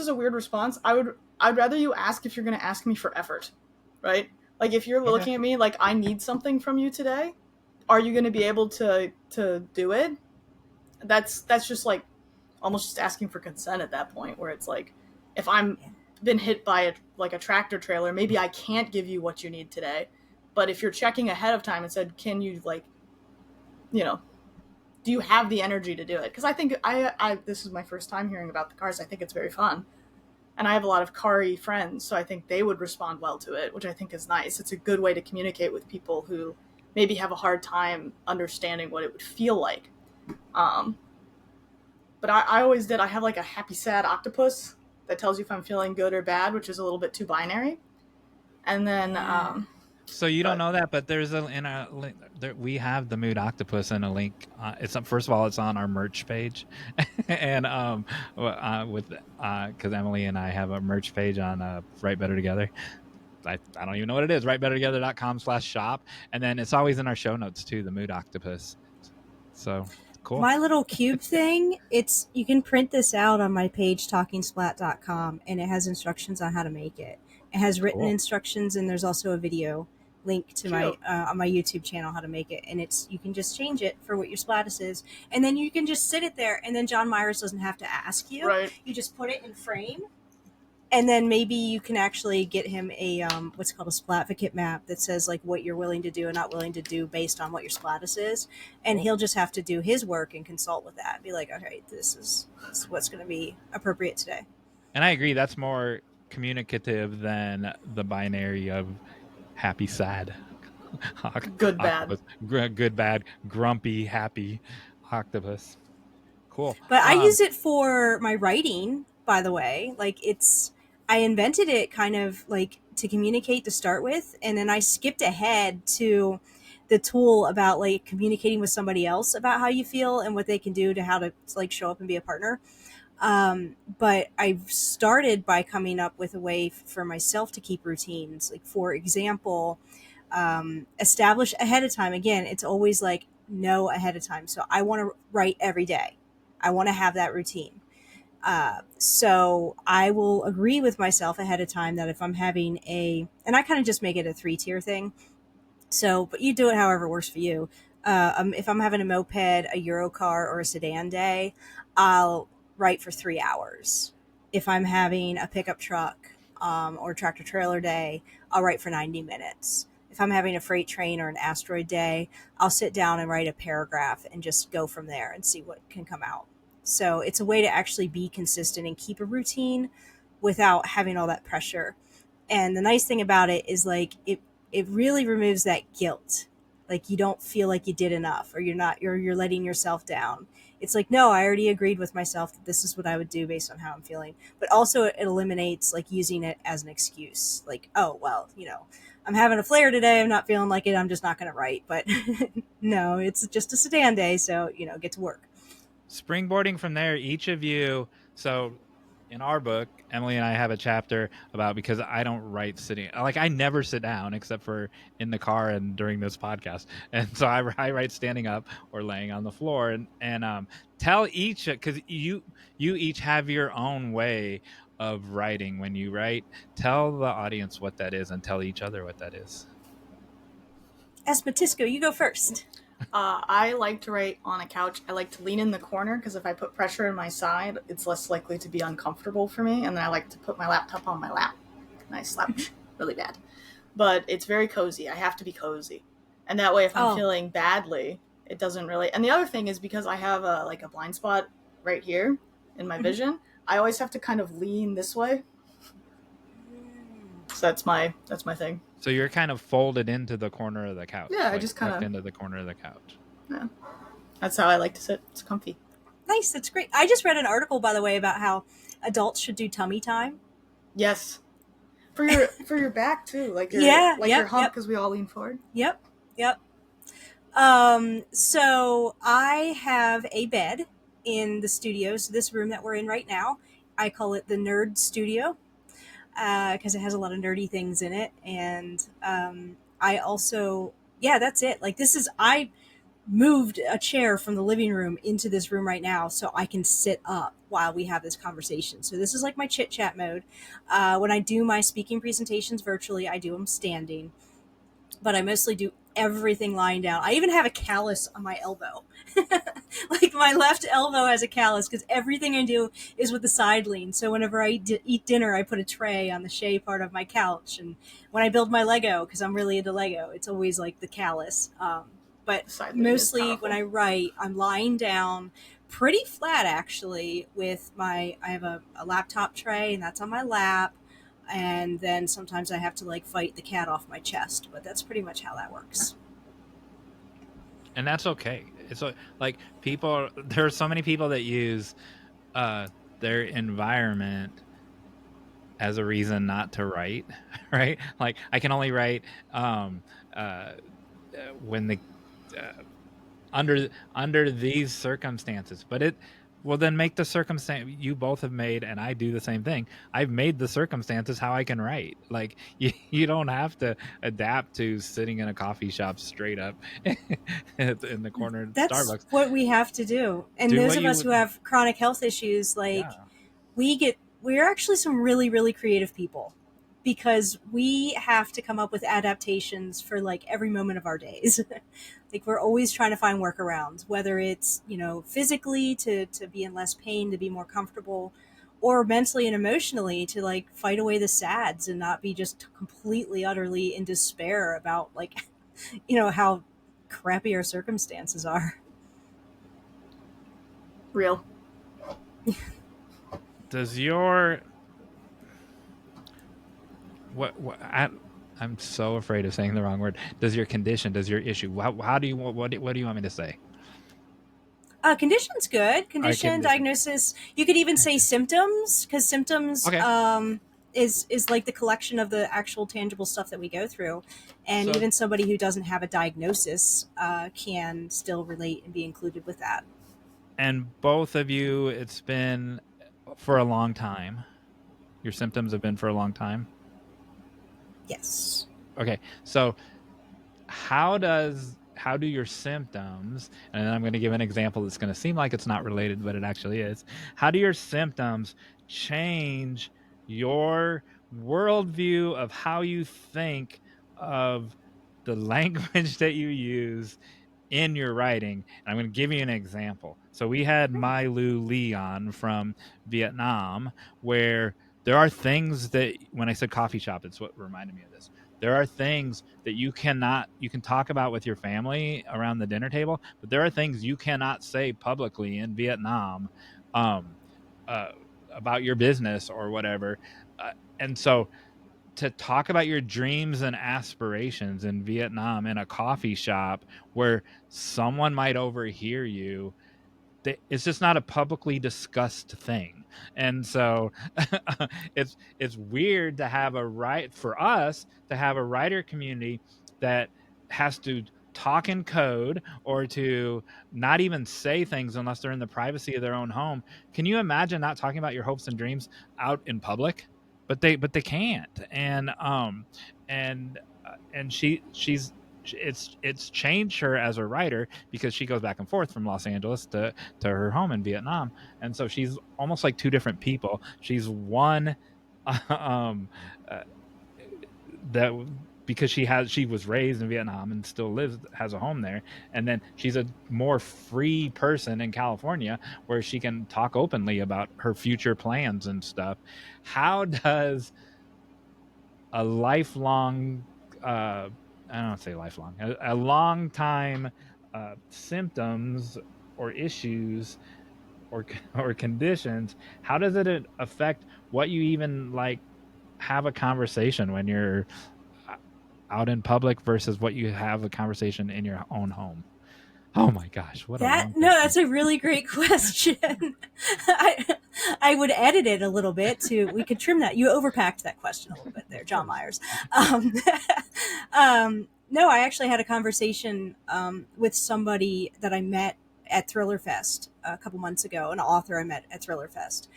a weird response. I'd rather you ask if you're going to ask me for effort, right? Like if you're looking at me like I need something from you today, are you going to be able to do it? That's just like almost just asking for consent at that point, where it's like, if I'm been hit by a tractor trailer, maybe I can't give you what you need today. But if you're checking ahead of time and said, can you, like, you know, do you have the energy to do it? Because I think this is my first time hearing about the cars. I think it's very fun. And I have a lot of car-y friends, so I think they would respond well to it, which I think is nice. It's a good way to communicate with people who maybe have a hard time understanding what it would feel like. But I always did. I have like a happy, sad octopus that tells you if I'm feeling good or bad, which is a little bit too binary. And then, so you don't know that, but there's we have the mood octopus in a link. It's first of all, it's on our merch page, and because Emily and I have a merch page on Write Better Together. I don't even know what it is. WriteBetterTogether.com/shop, and then it's always in our show notes too. The mood octopus. So cool. My little cube thing, you can print this out on my page talkingsplat.com, and it has instructions on how to make it. It has written instructions, and there's also a video link to my on my YouTube channel how to make it, and you can just change it for what your splatus is, and then you can just sit it there, and then Jon Meyers doesn't have to ask you. Right. You just put it in frame, and then maybe you can actually get him a what's called a splatficate map that says like what you're willing to do and not willing to do based on what your splatus is, and he'll just have to do his work and consult with that. Be like, okay, this is what's going to be appropriate today. And I agree. That's more communicative than the binary of happy, sad, good, bad, good, bad, grumpy, happy octopus. Cool. But I use it for my writing, by the way. Like I invented it kind of like to communicate to start with, and then I skipped ahead to the tool about like communicating with somebody else about how you feel and what they can do to how to like show up and be a partner. But I've started by coming up with a way for myself to keep routines. Like, for example, establish ahead of time. Again, it's always like know ahead of time. So I want to write every day. I want to have that routine. So I will agree with myself ahead of time that if I'm having and I kind of just make it a 3-tier thing. So, but you do it however works for you. If I'm having a moped, a Eurocar, or a sedan day, I'll write for 3 hours. If I'm having a pickup truck or tractor trailer day, I'll write for 90 minutes. If I'm having a freight train or an asteroid day, I'll sit down and write a paragraph and just go from there and see what can come out. So it's a way to actually be consistent and keep a routine without having all that pressure. And the nice thing about it is like it really removes that guilt. Like you don't feel like you did enough, or you're letting yourself down. It's like, no, I already agreed with myself that this is what I would do based on how I'm feeling. But also it eliminates like using it as an excuse. Like, oh, well, I'm having a flare today. I'm not feeling like it. I'm just not going to write. But no, it's just a sedan day. So, get to work. Springboarding from there, each of you. So in our book, Emily and I have a chapter about, because I don't write sitting, like I never sit down except for in the car and during this podcast. And so I write standing up or laying on the floor, and tell each, because you each have your own way of writing. When you write, tell the audience what that is and tell each other what that is. Matisko, you go first. I like to write on a couch. I like to lean in the corner because if I put pressure in my side, it's less likely to be uncomfortable for me. And then I like to put my laptop on my lap. And I slouch really bad. But it's very cozy. I have to be cozy. And that way, if I'm feeling badly, it doesn't really... And the other thing is, because I have a blind spot right here in my vision, I always have to kind of lean this way. So that's my thing. So you're kind of folded into the corner of the couch. Yeah, I just kind of... into the corner of the couch. Yeah. That's how I like to sit. It's comfy. Nice, that's great. I just read an article, by the way, about how adults should do tummy time. Yes. For your back too, like your Yeah, your yep, hump, because we all lean forward. yep, yep. So I have a bed in the studio. So this room that we're in right now, I call it the Nerd Studio because it has a lot of nerdy things in it. And I also, yeah, that's it. Like I moved a chair from the living room into this room right now so I can sit up while we have this conversation. So this is like my chit chat mode. When I do my speaking presentations virtually, I do them standing, but I mostly do everything lying down. I even have a callus on my elbow. Like my left elbow has a callus because everything I do is with the side lean. So whenever I eat dinner, I put a tray on the shea part of my couch. And when I build my Lego, because I'm really into Lego, it's always like the callus. But Side lean is mostly when powerful. I write, I'm lying down pretty flat actually with I have a laptop tray and that's on my lap. And then sometimes I have to like fight the cat off my chest, but that's pretty much how that works. And that's okay. It's like people. There are so many people that use their environment as a reason not to write, right? Like I can only write when the under these circumstances, but it well then make the circumstance you both have made, and I do the same thing. I've made the circumstances how I can write. Like you don't have to adapt to sitting in a coffee shop straight up in the corner of That's Starbucks. what we have to do. And Do those what of you us who would. have chronic health issues, like Yeah. we're actually some really, really creative people because we have to come up with adaptations for like every moment of our days. Like we're always trying to find workarounds, whether it's, physically to be in less pain, to be more comfortable, or mentally and emotionally to like fight away the sads and not be just completely, utterly in despair about like, how crappy our circumstances are. Real. Does your I'm so afraid of saying the wrong word. Does your condition, does your issue, how do you what do you want me to say? Condition's good. All right, Condition, condition. diagnosis. You could even say symptoms because symptoms Okay. is like the collection of the actual tangible stuff that we go through, and So even somebody who doesn't have a diagnosis can still relate and be included with that. and both of you, it's been for a long time. Your symptoms have been for a long time. Yes. Okay. So how do your symptoms, and I'm going to give an example that's going to seem like it's not related, but it actually is. How do your symptoms change your worldview of how you think of the language that you use in your writing? And I'm going to give you an example. So we had Mai Lu Leon from Vietnam, where there are things that, when I said coffee shop, it's what reminded me of this. There are things that you can talk about with your family around the dinner table, but there are things you cannot say publicly in Vietnam um, uh, about your business or whatever. And so to talk about your dreams and aspirations in Vietnam in a coffee shop where someone might overhear you, it's just not a publicly discussed thing. And so it's weird to have for us to have a writer community that has to talk in code or to not even say things unless they're in the privacy of their own home. Can you imagine not talking about your hopes and dreams out in public? But they can't. And she's it's changed her as a writer because she goes back and forth from Los Angeles to her home in Vietnam, and so she's almost like two different people. She's one um uh, that because she was raised in Vietnam and still has a home there, and then she's a more free person in California where she can talk openly about her future plans and stuff. How does a lifelong I don't say lifelong, a long time symptoms or issues or or conditions, how does it affect what you even like have a conversation when you're out in public versus what you have a conversation in your own home? Oh my gosh, what a long question. That's a really great question. I would edit it a little bit we could trim that. You overpacked that question a little bit there, Jon Meyers. Um, no, I actually had a conversation with somebody that I met at Thriller Fest a couple months ago, an author I met at Thriller Fest.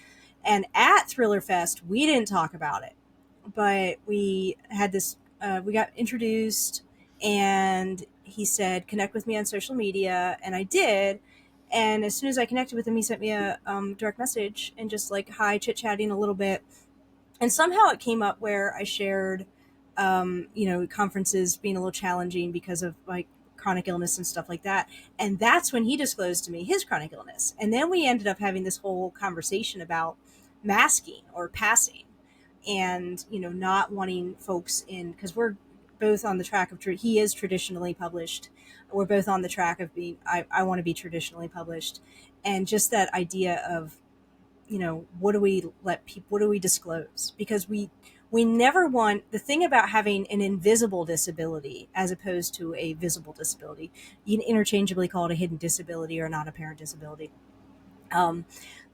And at Thriller Fest, we didn't talk about it, but we had this, we got introduced, and he said, connect with me on social media. And I did. And as soon as I connected with him, he sent me a direct message and just like, hi, chit chatting a little bit. And somehow it came up where I shared, conferences being a little challenging because of like chronic illness and stuff like that. And that's when he disclosed to me his chronic illness. And then we ended up having this whole conversation about masking or passing and, not wanting folks in, because we're both on the track of, he is traditionally published. We're both on the track of being, I want to be traditionally published. And just that idea of, what do we disclose? Because we never want, the thing about having an invisible disability as opposed to a visible disability, you can interchangeably call it a hidden disability or a non-apparent disability. The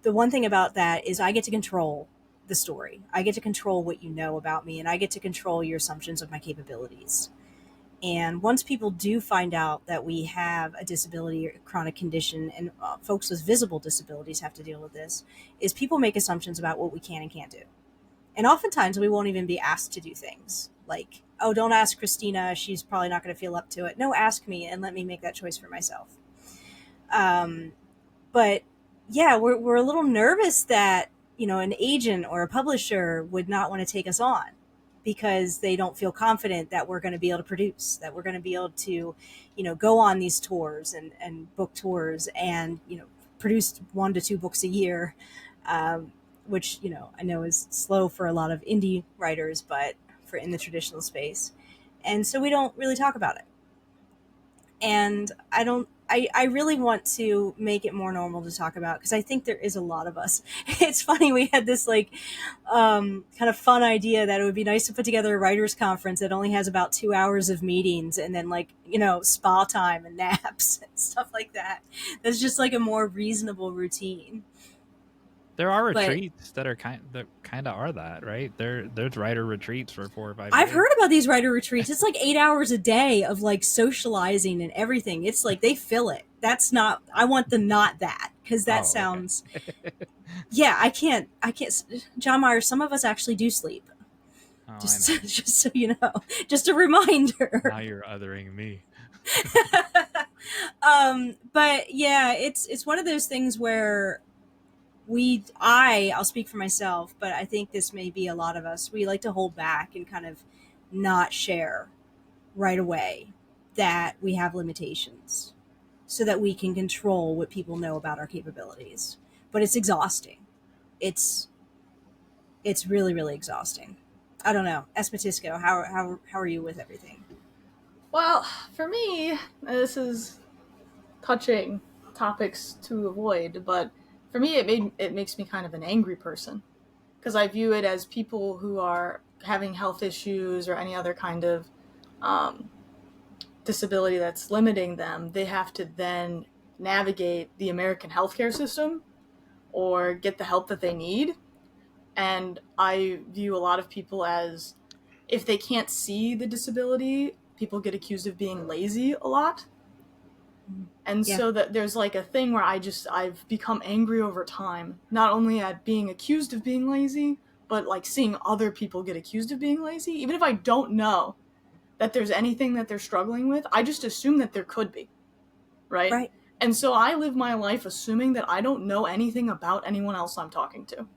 one thing about that is I get to control the story. I get to control what you know about me, and I get to control your assumptions of my capabilities. And once people do find out that we have a disability or a chronic condition, and folks with visible disabilities have to deal with this, is people make assumptions about what we can and can't do. And oftentimes we won't even be asked to do things like, oh, don't ask Christina, she's probably not going to feel up to it. No, ask me and let me make that choice for myself. But yeah, we're a little nervous that, an agent or a publisher would not want to take us on because they don't feel confident that we're going to be able to produce, that we're going to be able to, go on these tours and book tours and, produce 1 to 2 books a year, which, I know is slow for a lot of indie writers, but for in the traditional space. And so we don't really talk about it. And I really want to make it more normal to talk about, because I think there is a lot of us. It's funny, we had this kind of fun idea that it would be nice to put together a writers conference that only has about 2 hours of meetings and then spa time and naps and stuff like that. That's just like a more reasonable routine. There are retreats that kind of are that, right? There's writer retreats for 4 or 5 I've days. heard about these writer retreats. It's like 8 hours a day of socializing and everything. It's like they fill it. That's not, I want not that, because that sounds, okay. Yeah, I can't, Jon Meyers, some of us actually do sleep. Oh, just so you know, just a reminder. Now you're othering me. But yeah, it's one of those things where I'll speak for myself, but I think this may be a lot of us. We like to hold back and kind of not share right away that we have limitations so that we can control what people know about our capabilities. But it's exhausting. It's really, really exhausting. I don't know. Matisko, how are you with everything? Well, for me, this is touching topics to avoid, but for me, it makes me kind of an angry person, because I view it as people who are having health issues or any other kind of disability that's limiting them. They have to then navigate the American healthcare system or get the help that they need. And I view a lot of people as, if they can't see the disability, people get accused of being lazy a lot. And so that there's a thing where I've become angry over time, not only at being accused of being lazy, but seeing other people get accused of being lazy. Even if I don't know that there's anything that they're struggling with, I just assume that there could be, right? And so I live my life assuming that I don't know anything about anyone else I'm talking to,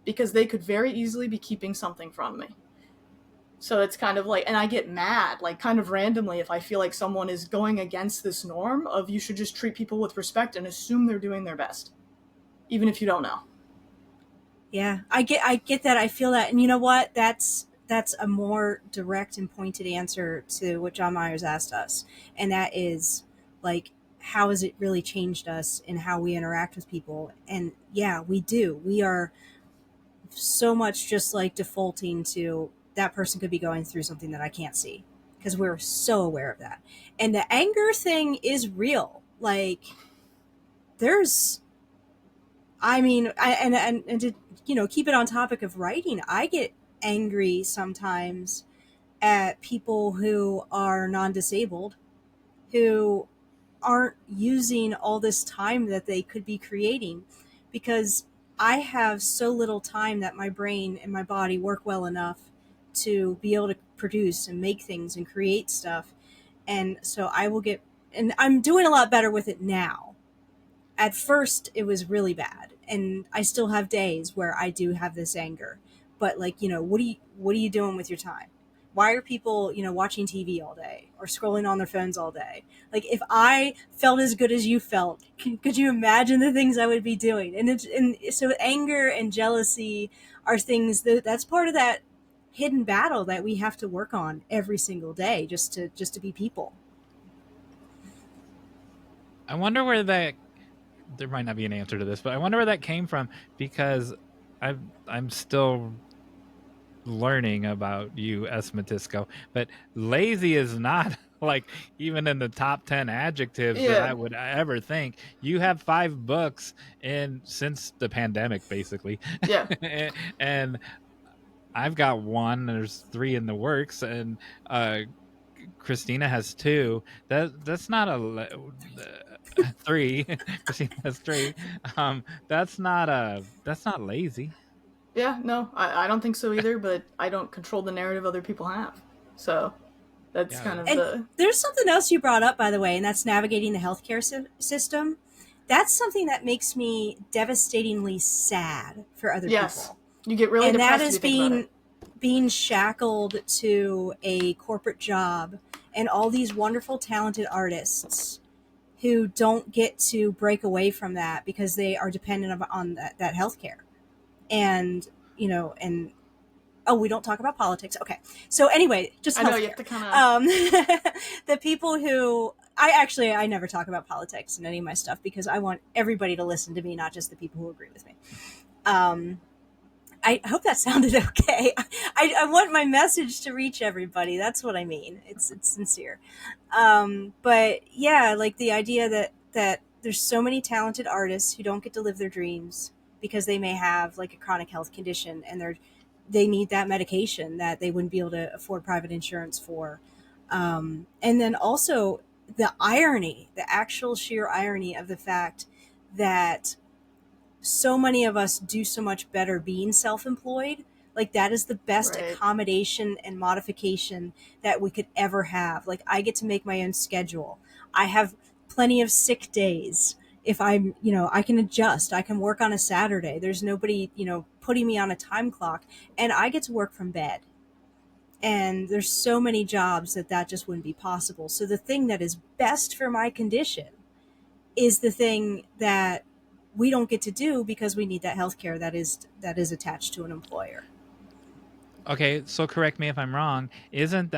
because they could very easily be keeping something from me. So it's kind of and I get mad, kind of randomly, if I feel like someone is going against this norm of you should just treat people with respect and assume they're doing their best, even if you don't know. Yeah, I get that. I feel that. And you know what? That's a more direct and pointed answer to what Jon Meyers asked us. And that is, how has it really changed us in how we interact with people? And yeah, we do. We are so much just defaulting to, that person could be going through something that I can't see, because we're so aware of that. And the anger thing is real. Like, there's, I mean, and to, keep it on topic of writing, I get angry sometimes at people who are non-disabled, who aren't using all this time that they could be creating, because I have so little time that my brain and my body work well enough to be able to produce and make things and create stuff. And so I will get, and I'm doing a lot better with it now. At first it was really bad, and I still have days where I do have this anger. But like, what are you doing with your time? Why are people, watching TV all day or scrolling on their phones all day? Like, if I felt as good as you felt, could you imagine the things I would be doing? And so anger and jealousy are things that's part of that hidden battle that we have to work on every single day, just to be people. I wonder where that, there might not be an answer to this, but I wonder where that came from, because I'm still learning about you, S. Matisko, but lazy is not like even in the top 10 adjectives that I would ever think. You have 5 books in since the pandemic, basically. Yeah. And I've got 1, there's 3 in the works, and Christina has 2. That's not a 3. Christina has 3. That's not lazy. Yeah, no, I don't think so either, but I don't control the narrative other people have. So that's kind of And there's something else you brought up, by the way, and that's navigating the healthcare system. That's something that makes me devastatingly sad for other people. You get really and depressed. That is being shackled to a corporate job and all these wonderful, talented artists who don't get to break away from that because they are dependent on that healthcare. And, and oh, we don't talk about politics. Okay. So anyway, just healthcare. I know you have to kind of the people who I never talk about politics in any of my stuff because I want everybody to listen to me, not just the people who agree with me. I hope that sounded okay. I want my message to reach everybody. That's what I mean. It's sincere. But yeah, like the idea that there's so many talented artists who don't get to live their dreams because they may have like a chronic health condition and they need that medication that they wouldn't be able to afford private insurance for. And then also the irony, the actual sheer irony of the fact that so many of us do so much better being self-employed. Like that is the best accommodation and modification that we could ever have. Like I get to make my own schedule. I have plenty of sick days. If I'm, I can adjust, I can work on a Saturday. There's nobody, putting me on a time clock, and I get to work from bed. And there's so many jobs that just wouldn't be possible. So the thing that is best for my condition is the thing that we don't get to do because we need that healthcare that is attached to an employer. Okay, so correct me if I'm wrong.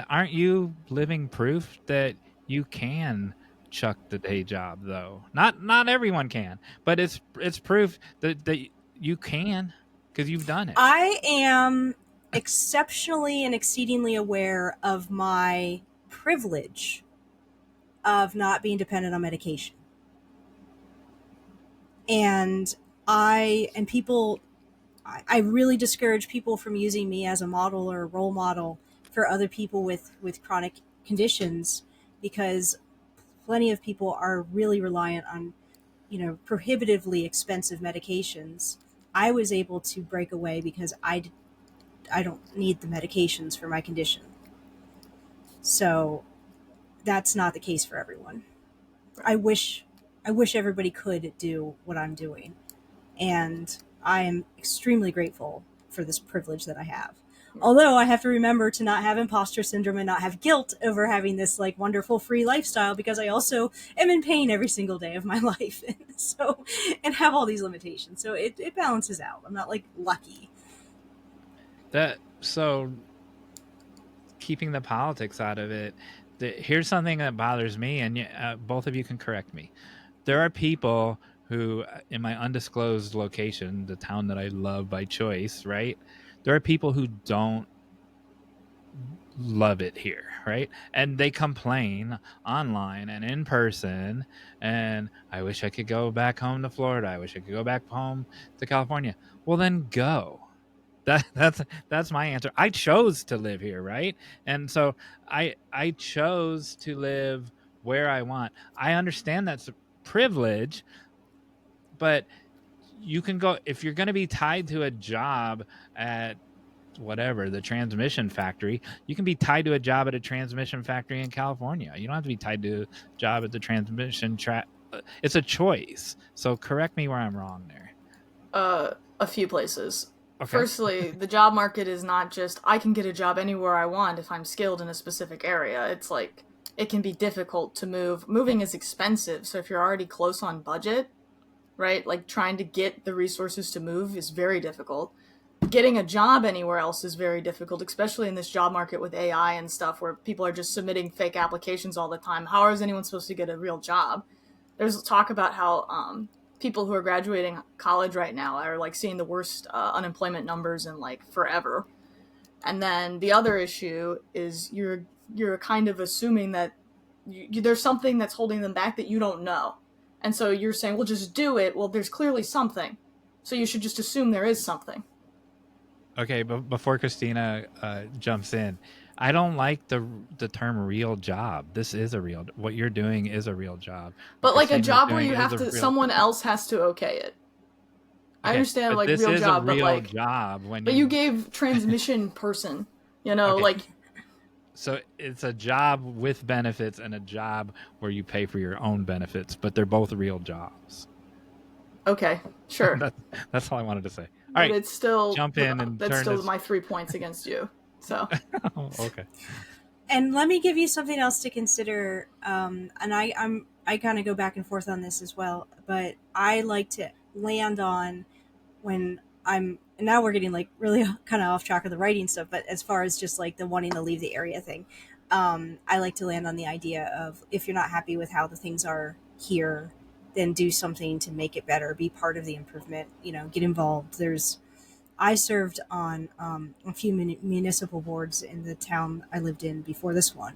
Aren't you living proof that you can chuck the day job though? Not everyone can, but it's proof that you can because you've done it. I am exceptionally and exceedingly aware of my privilege of not being dependent on medication. And I really discourage people from using me as a model or a role model for other people with chronic conditions, because plenty of people are really reliant on, prohibitively expensive medications. I was able to break away because I don't need the medications for my condition. So that's not the case for everyone. I wish everybody could do what I'm doing. And I am extremely grateful for this privilege that I have. Although I have to remember to not have imposter syndrome and not have guilt over having this like wonderful free lifestyle, because I also am in pain every single day of my life. And have all these limitations. So it balances out. I'm not like lucky. So keeping the politics out of it, here's something that bothers me, and both of you can correct me. There are people who, in my undisclosed location, the town that I love by choice, right? There are people who don't love it here, right? And they complain online and in person, and I wish I could go back home to Florida. I wish I could go back home to California. Well, then go. That's my answer. I chose to live here, right? And so I chose to live where I want. I understand that's a privilege, but you can go if you're going to be tied to a job at whatever the transmission factory. You can be tied to a job at a transmission factory in California. You don't have to be tied to a job at the transmission track. It's a choice. So correct me where I'm wrong there. A few places. Okay. Firstly, the job market is not just I can get a job anywhere I want if I'm skilled in a specific area. It's like it can be difficult to move. Moving is expensive, so if you're already close on budget, right? Like trying to get the resources to move is very difficult. Getting a job anywhere else is very difficult, especially in this job market with AI and stuff where people are just submitting fake applications all the time. How is anyone supposed to get a real job? There's talk about how people who are graduating college right now are like seeing the worst unemployment numbers in like forever. And then the other issue is you're kind of assuming that there's something that's holding them back that you don't know. And so you're saying, well, just do it. Well, there's clearly something. So you should just assume there is something. Okay, but before Christina jumps in, I don't like the term real job. This is a real. What you're doing is a real job. But like a job where you have to, someone else has to okay it. I understand like this real is job, a real but like job when. But you gave transmission person, you know, Okay. like. So it's a job with benefits and a job where you pay for your own benefits, but they're both real jobs. Okay, sure. That's all I wanted to say. All but right, it's still jump in and that's turn still this... my 3 points against you. So. Oh, okay. And let me give you something else to consider. And I kind of go back and forth on this as well, but I like to land on when I'm. And now we're getting like really kind of off track of the writing stuff, but as far as just like the wanting to leave the area thing, I like to land on the idea of if you're not happy with how the things are here, then do something to make it better. Be part of the improvement. You know, get involved. I served on a few municipal boards in the town I lived in before this one.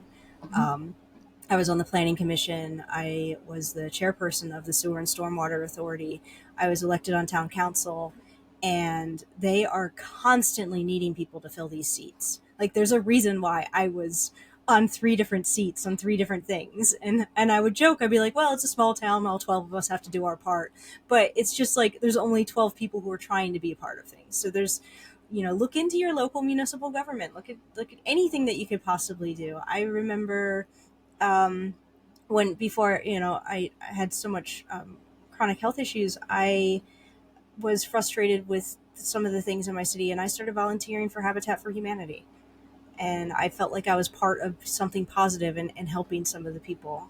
I was on the planning commission. I was the chairperson of the sewer and stormwater authority. I was elected on town council, and they are constantly needing people to fill these seats. Like there's a reason why I was on 3 different seats on 3 different things. And I would joke, I'd be like, well, it's a small town. All 12 of us have to do our part. But it's just like, there's only 12 people who are trying to be a part of things. So there's, you know, look into your local municipal government, look at anything that you could possibly do. I remember, when before, you know, I had so much, chronic health issues, I was frustrated with some of the things in my city, and I started volunteering for Habitat for Humanity. And I felt like I was part of something positive and helping some of the people.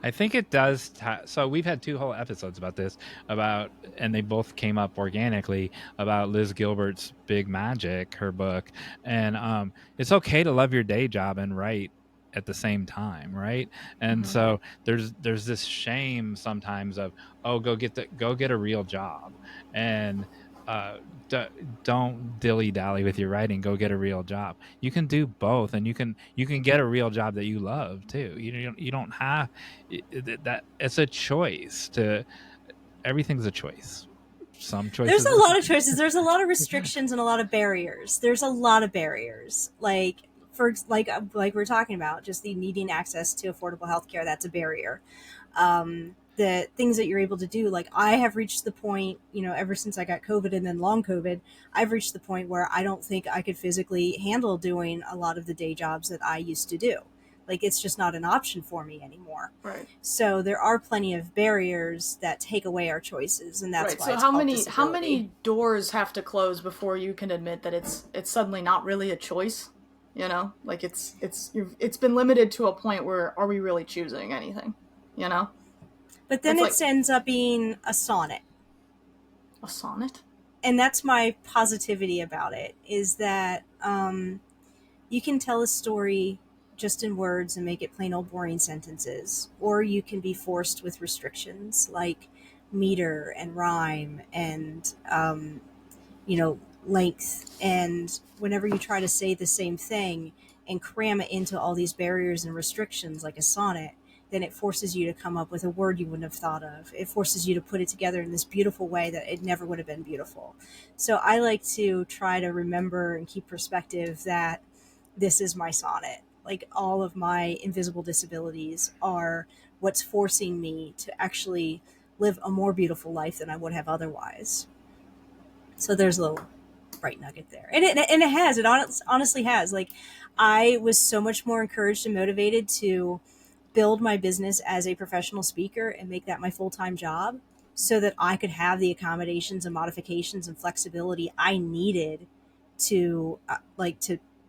I think it does. So we've had 2 whole episodes about this, and they both came up organically about Liz Gilbert's Big Magic, her book. And it's okay to love your day job and write at the same time, right? And so there's this shame sometimes of, oh, go get a real job, and don't dilly-dally with your writing. Go get a real job. You can do both, and you can get a real job that you love too. You don't have that. It's a choice. Everything's a choice. Some choices. There's a lot of choices. There's a lot of restrictions and a lot of barriers. There's a lot of barriers. Like we're talking about, just the needing access to affordable healthcare. That's a barrier. The things that you're able to do, like I have reached the point, you know, ever since I got COVID and then long COVID, I've reached the point where I don't think I could physically handle doing a lot of the day jobs that I used to do. Like it's just not an option for me anymore. Right. So there are plenty of barriers that take away our choices, and that's right. why. So it's how many doors have to close before you can admit that it's suddenly not really a choice? You know, like it's been limited to a point where are we really choosing anything? You know. But then it ends up being a sonnet. A sonnet? And that's my positivity about it, is that you can tell a story just in words and make it plain old boring sentences, or you can be forced with restrictions like meter and rhyme and, you know, length, and whenever you try to say the same thing and cram it into all these barriers and restrictions like a sonnet, then it forces you to come up with a word you wouldn't have thought of. It forces you to put it together in this beautiful way that it never would have been beautiful. So I like to try to remember and keep perspective that this is my sonnet. Like, all of my invisible disabilities are what's forcing me to actually live a more beautiful life than I would have otherwise. So there's a little bright nugget there. It honestly has. Like, I was so much more encouraged and motivated to build my business as a professional speaker and make that my full-time job so that I could have the accommodations and modifications and flexibility I needed to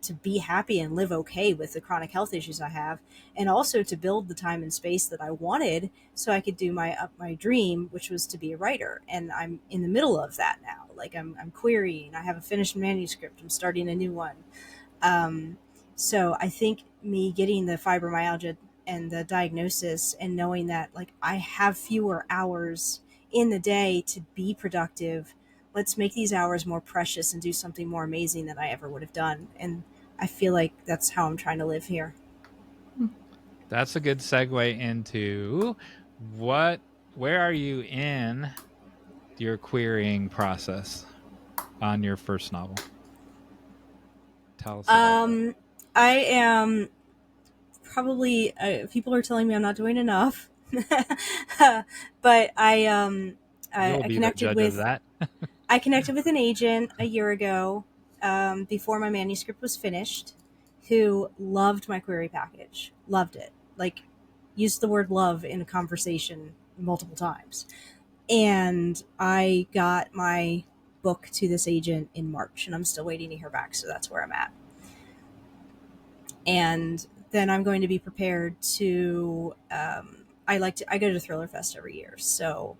to be happy and live okay with the chronic health issues I have, and also to build the time and space that I wanted so I could do my dream, which was to be a writer. And I'm in the middle of that now. Like, I'm querying. I have a finished manuscript. I'm starting a new one. So I think me getting the fibromyalgia and the diagnosis and knowing that, like, I have fewer hours in the day to be productive, let's make these hours more precious and do something more amazing than I ever would have done. And I feel like that's how I'm trying to live here. That's a good segue into where are you in your querying process on your first novel? Tell us about I am probably, people are telling me I'm not doing enough. But You'll I be the connected judge with of that. I connected with an agent a year ago, before my manuscript was finished, who loved my query package. Loved it. Like, used the word love in a conversation multiple times. And I got my book to this agent in March, and I'm still waiting to hear back. So that's where I'm at. And then I'm going to be prepared to. I go to Thriller Fest every year. So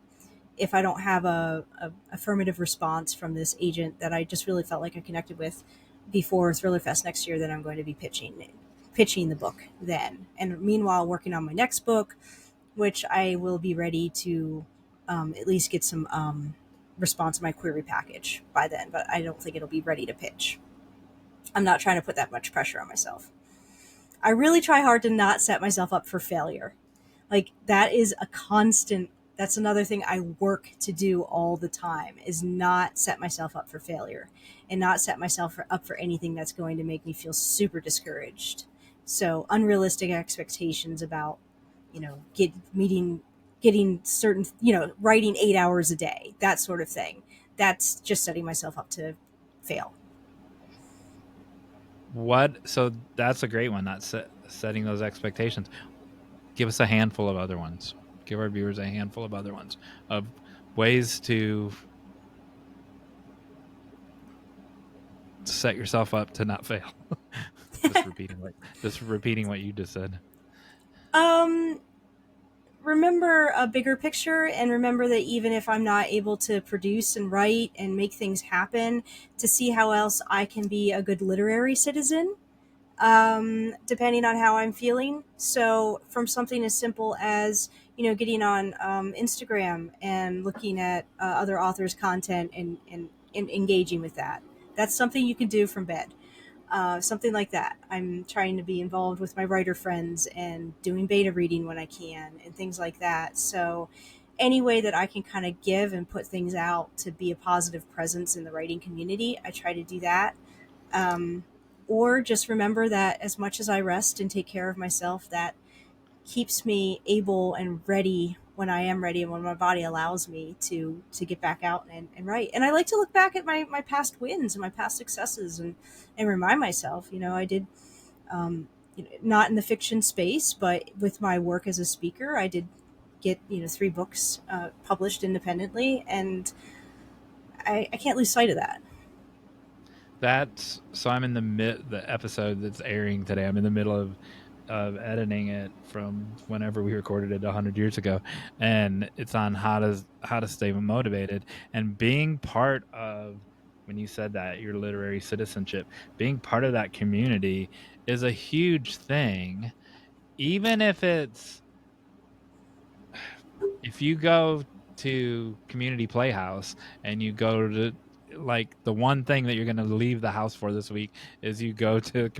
if I don't have a affirmative response from this agent that I just really felt like I connected with before Thriller Fest next year, then I'm going to be pitching the book then. And meanwhile, working on my next book, which I will be ready to at least get some response to my query package by then, but I don't think it'll be ready to pitch. I'm not trying to put that much pressure on myself. I really try hard to not set myself up for failure. Like, that is a constant. That's another thing I work to do all the time, is not set myself up for failure and not set myself up for anything that's going to make me feel super discouraged. So unrealistic expectations about, getting certain, writing 8 hours a day, that sort of thing. That's just setting myself up to fail. So that's a great one, not setting those expectations. Give us a handful of other ones. Give our viewers a handful of other ones of ways to set yourself up to not fail. just repeating what you just said. Remember a bigger picture, and remember that even if I'm not able to produce and write and make things happen, to see how else I can be a good literary citizen, depending on how I'm feeling. So from something as simple as, getting on Instagram and looking at other authors' content and engaging with that. That's something you can do from bed. Something like that. I'm trying to be involved with my writer friends and doing beta reading when I can and things like that. So any way that I can kind of give and put things out to be a positive presence in the writing community, I try to do that. Or just remember that as much as I rest and take care of myself, that keeps me able and ready when I am ready and when my body allows me to get back out and write. And I like to look back at my past wins and my past successes and remind myself, I did, not in the fiction space, but with my work as a speaker, I did get, 3 books published independently, and I can't lose sight of that. So I'm in the episode that's airing today. I'm in the middle of editing it from whenever we recorded it 100 years ago, and it's on how to stay motivated. And being part of, when you said that, your literary citizenship, being part of that community is a huge thing. Even if you go to Community Playhouse and you go to like the one thing that you're going to leave the house for this week is you go to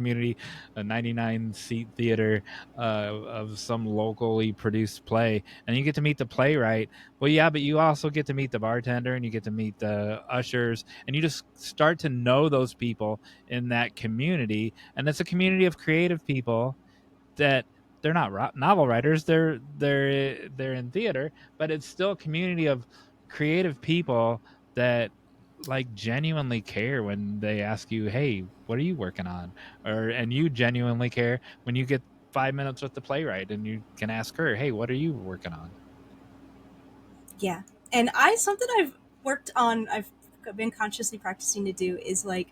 a 99 seat theater of some locally produced play, and you get to meet the playwright. Well, yeah, but you also get to meet the bartender, and you get to meet the ushers, and you just start to know those people in that community. And it's a community of creative people that they're not novel writers, they're in theater, but it's still a community of creative people that like genuinely care when they ask you, hey, what are you working on? And you genuinely care when you get 5 minutes with the playwright and you can ask her, hey, what are you working on? Yeah. And something I've worked on, I've been consciously practicing to do is like,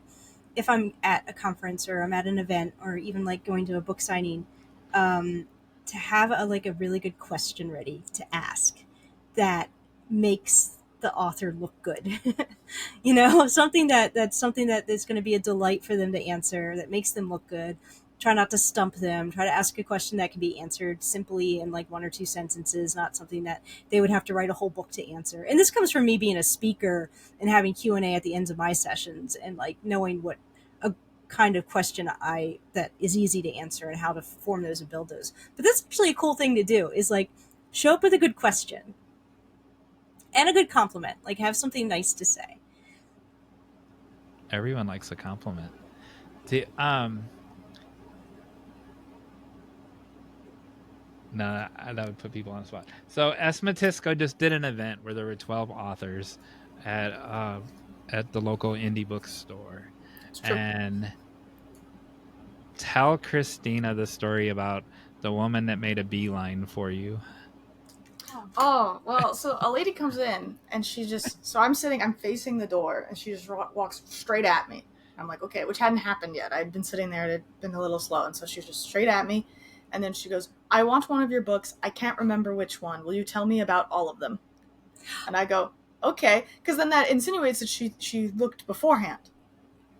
if I'm at a conference or I'm at an event or even like going to a book signing, to have a really good question ready to ask that makes the author look good. That's something that is going to be a delight for them to answer, that makes them look good. Try not to stump them. Try to ask a question that can be answered simply in like 1 or 2 sentences, not something that they would have to write a whole book to answer. And this comes from me being a speaker and having Q&A at the ends of my sessions, and like knowing what a kind of question that is easy to answer and how to form those and build those. But that's actually a cool thing to do, is like show up with a good question and a good compliment. Like have something nice to say. Everyone likes a compliment. No, that would put people on the spot. So Matisko just did an event where there were 12 authors at the local indie bookstore. And tell Christina the story about the woman that made a beeline for you. Oh, well, so a lady comes in, and so I'm facing the door, and she just walks straight at me. I'm like, okay, which hadn't happened yet. I'd been sitting there, it had been a little slow, and so she was just straight at me, and then she goes, I want one of your books. I can't remember which one. Will you tell me about all of them? And I go, okay, because then that insinuates that she looked beforehand,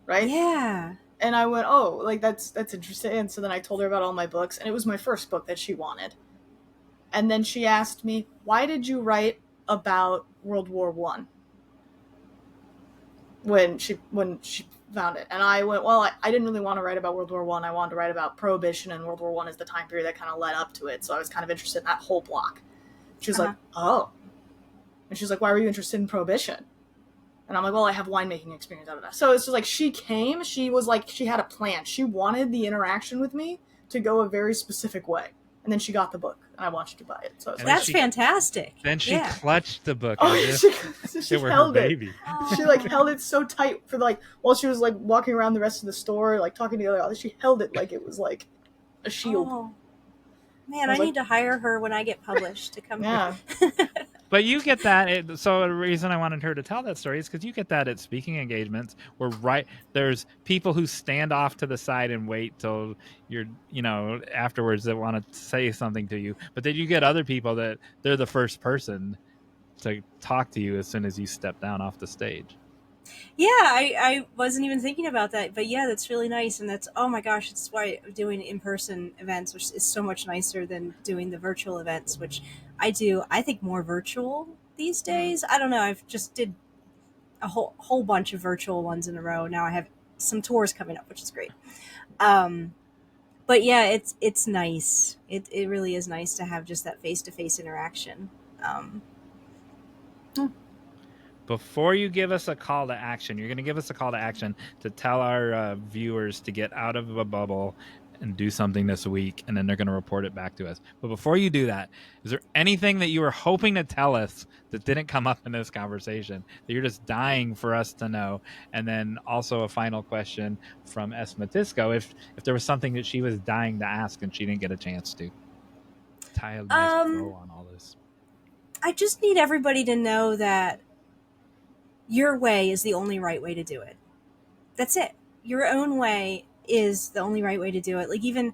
right? Yeah. And I went, oh, like, that's interesting. And so then I told her about all my books, and it was my first book that she wanted. And then she asked me, why did you write about World War I? When she found it. And I went, well, I didn't really want to write about World War I. I wanted to write about Prohibition, and World War I is the time period that kind of led up to it. So I was kind of interested in that whole block. She was like, oh. And she's like, why were you interested in Prohibition? And I'm like, well, I have winemaking experience out of that. So it's just like, she came, she was like, she had a plan. She wanted the interaction with me to go a very specific way. And then she got the book, and I wanted to buy it. So that's fantastic. Then she clutched the book. She held it. She like held it so tight for like while she was like walking around the rest of the store, like talking to the other. She held it like it was like a shield. Oh. Man, I need to hire her when I get published to come here. But you get that. So the reason I wanted her to tell that story is because you get that at speaking engagements where there's people who stand off to the side and wait till you're, afterwards that want to say something to you. But then you get other people that they're the first person to talk to you as soon as you step down off the stage. Yeah, I wasn't even thinking about that. But yeah, that's really nice. And that's, oh my gosh, it's why doing in-person events, which is so much nicer than doing the virtual events, which I do, I think, more virtual these days. I don't know. I've just did a whole bunch of virtual ones in a row. Now I have some tours coming up, which is great. But yeah, it's nice. It really is nice to have just that face-to-face interaction. Before you give us a call to action, you're going to give us a call to action to tell our viewers to get out of a bubble and do something this week, and then they're going to report it back to us. But before you do that, is there anything that you were hoping to tell us that didn't come up in this conversation that you're just dying for us to know? And then also a final question from Matisko, if there was something that she was dying to ask and she didn't get a chance to. Tie a nice bow on all this. I just need everybody to know that your way is the only right way to do it. That's it. Your own way is the only right way to do it. Like even,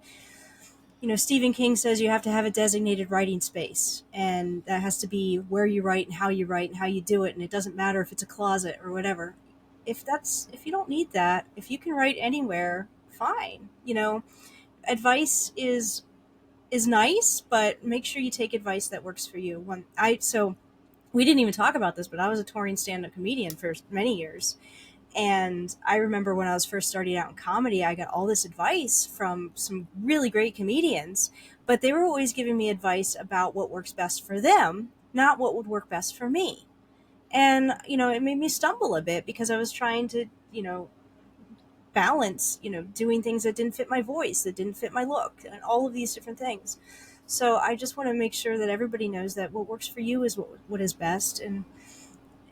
Stephen King says you have to have a designated writing space, and that has to be where you write and how you do it. And it doesn't matter if it's a closet or whatever. If you don't need that, if you can write anywhere, fine. Advice is nice, but make sure you take advice that works for you. we didn't even talk about this, but I was a touring stand-up comedian for many years. And I remember when I was first starting out in comedy, I got all this advice from some really great comedians, but they were always giving me advice about what works best for them, not what would work best for me. And, it made me stumble a bit because I was trying to, balance, doing things that didn't fit my voice, that didn't fit my look, and all of these different things. So I just want to make sure that everybody knows that what works for you is what is best. And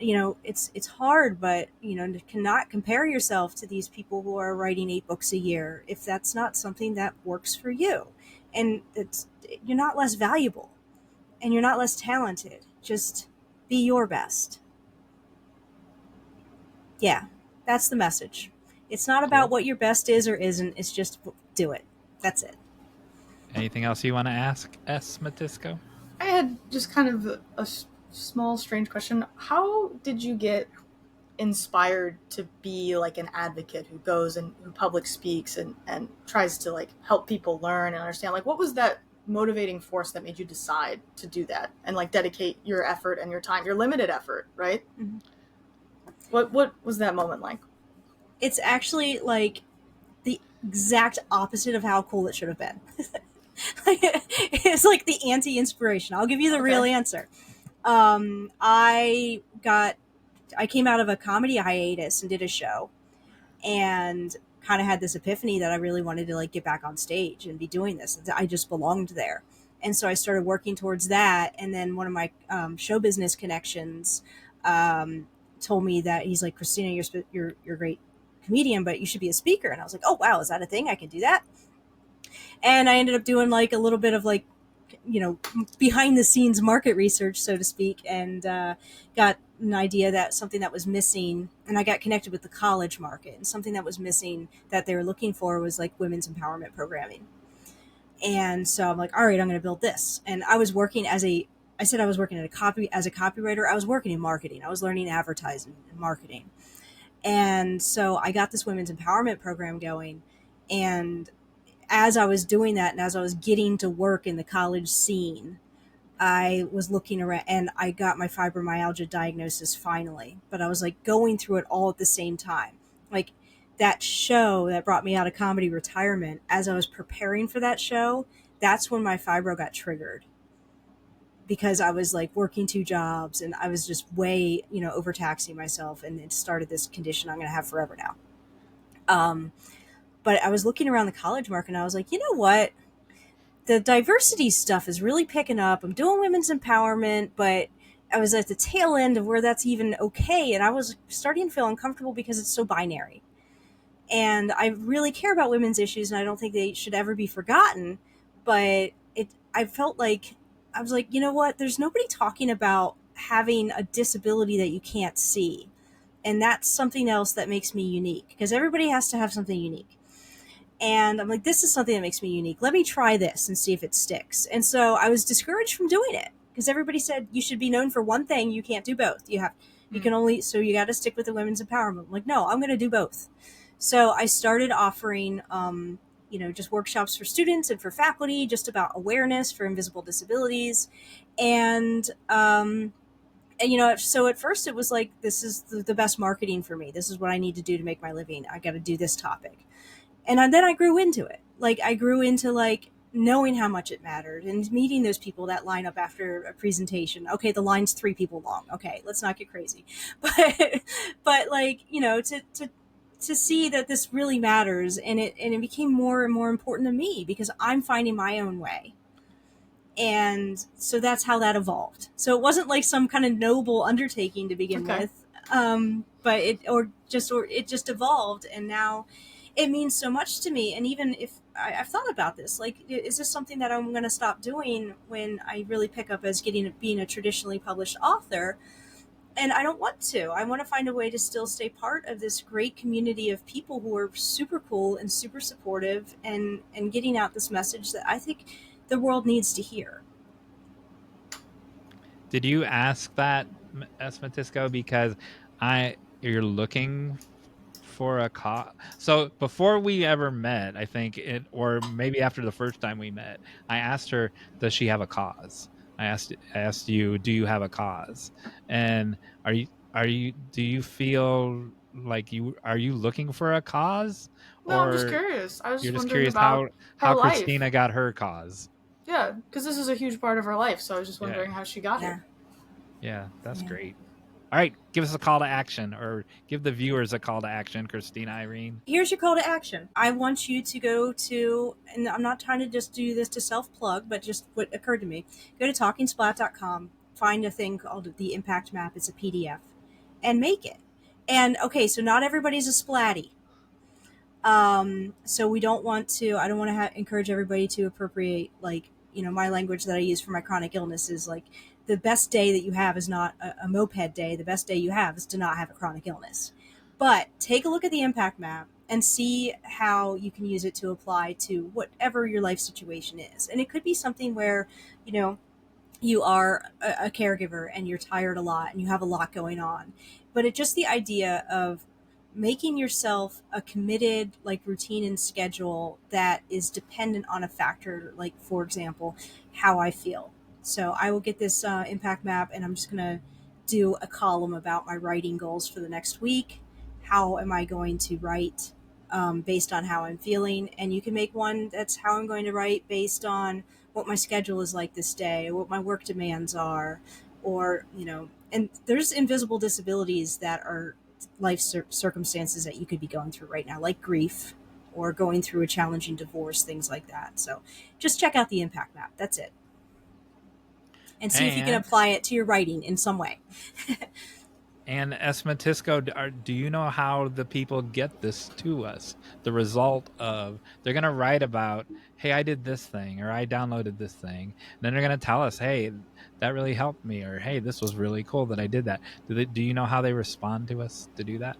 it's hard, but you cannot compare yourself to these people who are writing 8 books a year if that's not something that works for you. And you're not less valuable and you're not less talented. Just be your best. Yeah, that's the message. It's not about what your best is or isn't. It's just do it. That's it. Anything else you want to ask S. Matisko? I had just kind of a small, strange question. How did you get inspired to be like an advocate who goes and who public speaks and tries to like help people learn and understand? Like, what was that motivating force that made you decide to do that and like dedicate your effort and your time, your limited effort, right? Mm-hmm. What was that moment like? It's actually like the exact opposite of how cool it should have been. It's like the anti-inspiration. I'll give you the real answer. I came out of a comedy hiatus and did a show and kind of had this epiphany that I really wanted to like get back on stage and be doing this. I just belonged there. And so I started working towards that. And then one of my show business connections told me that he's like, Christina, you're a great comedian, but you should be a speaker. And I was like, oh, wow, is that a thing? I can do that. And I ended up doing like a little bit of like, behind the scenes market research, so to speak, and got an idea that something that was missing, and I got connected with the college market, and something that was missing that they were looking for was like women's empowerment programming. And so I'm like, all right, I'm going to build this. And I was working as a copywriter. I was working in marketing. I was learning advertising and marketing. And so I got this women's empowerment program going. And as I was doing that and as I was getting to work in the college scene, I was looking around and I got my fibromyalgia diagnosis finally. But I was like going through it all at the same time. Like that show that brought me out of comedy retirement, as I was preparing for that show, that's when my fibro got triggered. Because I was like working 2 jobs and I was just way, overtaxing myself, and it started this condition I'm going to have forever now. But I was looking around the college market and I was like, you know what? The diversity stuff is really picking up. I'm doing women's empowerment, but I was at the tail end of where that's even okay. And I was starting to feel uncomfortable because it's so binary. And I really care about women's issues and I don't think they should ever be forgotten. But I felt like, I was like, you know what? There's nobody talking about having a disability that you can't see. And that's something else that makes me unique, because everybody has to have something unique. And I'm like, this is something that makes me unique. Let me try this and see if it sticks. And so I was discouraged from doing it because everybody said you should be known for one thing. You can't do both. You got to stick with the women's empowerment. I'm like, no, I'm going to do both. So I started offering, just workshops for students and for faculty, just about awareness for invisible disabilities. And so at first it was like, this is the best marketing for me. This is what I need to do to make my living. I got to do this topic. And then I grew into it. Like I grew into like knowing how much it mattered and meeting those people that line up after a presentation. Okay, the line's 3 people long. Okay, let's not get crazy. But like, to see that this really matters, and it became more and more important to me because I'm finding my own way. And so that's how that evolved. So it wasn't like some kind of noble undertaking to begin with, but it just evolved, and now it means so much to me. And even if I've thought about this, like, is this something that I'm going to stop doing when I really pick up as being a traditionally published author? And I don't want to. I want to find a way to still stay part of this great community of people who are super cool and super supportive and getting out this message that I think the world needs to hear. Did you ask that, S. Matisko, because you're looking for a cause? So before we ever met, I think or maybe after the first time we met, I asked her, does she have a cause? I asked you, do you have a cause? And do you feel like are you looking for a cause, No, I'm just or curious. I was you're just just wondering curious about her how life. Christina got her cause? Yeah, because this is a huge part of her life, so I was just Yeah. wondering how she got Yeah. here. Yeah, that's Yeah. great. All right, give us a call to action, or give the viewers a call to action, Christina Irene. Here's your call to action. I want you to go to, and I'm not trying to just do this to self plug, but just what occurred to me. Go to talkingsplat.com, find a thing called the impact map. It's a PDF, and make it. And okay, so not everybody's a splatty. So we don't want to. I don't want to encourage everybody to appropriate, like, my language that I use for my chronic illness is like, the best day that you have is not a moped day. The best day you have is to not have a chronic illness. But take a look at the impact map and see how you can use it to apply to whatever your life situation is. And it could be something where, you know, you are a caregiver and you're tired a lot and you have a lot going on. But it just the idea of making yourself a committed, like, routine and schedule that is dependent on a factor, like, for example, how I feel. So I will get this impact map, and I'm just going to do a column about my writing goals for the next week. How am I going to write based on how I'm feeling? And you can make one that's how I'm going to write based on what my schedule is like this day, what my work demands are, or, and there's invisible disabilities that are life circumstances that you could be going through right now, like grief or going through a challenging divorce, things like that. So just check out the impact map. That's it. And see if you can And apply it to your writing in some way. Matisko, do you know how the people get this to us? The result of, they're going to write about, hey, I did this thing, or I downloaded this thing. And then they're going to tell us, hey, that really helped me, or hey, this was really cool that I did that. Do you know how they respond to us to do that?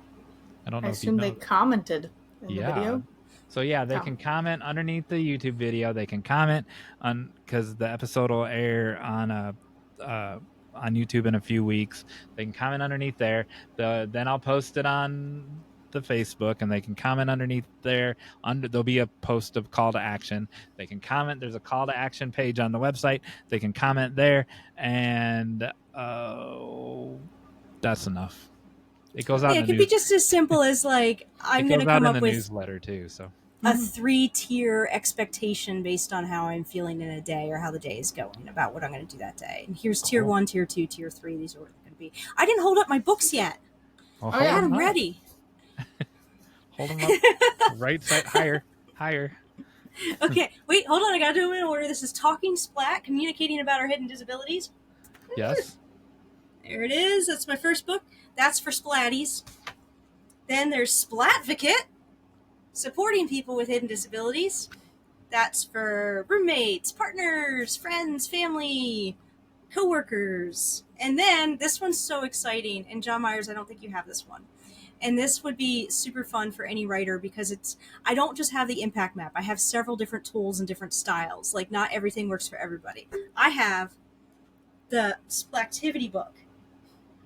I don't I know if you assume they know. commented in the Yeah. video. So yeah, they can comment underneath the YouTube video. They can comment on, because the episode will air on YouTube in a few weeks. They can comment underneath there. Then I'll post it on the Facebook, and they can comment underneath there. There'll be a post of call to action. They can comment. There's a call to action page on the website. They can comment there, and that's enough. It goes out Yeah, in it the could be news. just as simple as, like, It I'm going goes to out come in up the with newsletter too. So a 3-tier expectation based on how I'm feeling in a day or how the day is going about what I'm going to do that day. And here's tier cool. 1, tier 2, tier 3. These are what they're going to be. I didn't hold up my books yet. Well, Oh, I yeah. had them ready. Hold them up. Right side higher. Okay, wait, hold on. I got to do them in order. This is Talking Splat, Communicating About Our Hidden Disabilities. Yes. There it is. That's my first book. That's for Splatties. Then there's Splatficate, Supporting People with Hidden Disabilities. That's for roommates, partners, friends, family, coworkers. And then this one's so exciting. And Jon Meyers, I don't think you have this one. And this would be super fun for any writer because I don't just have the impact map. I have several different tools and different styles. Like, not everything works for everybody. I have the Splactivity book.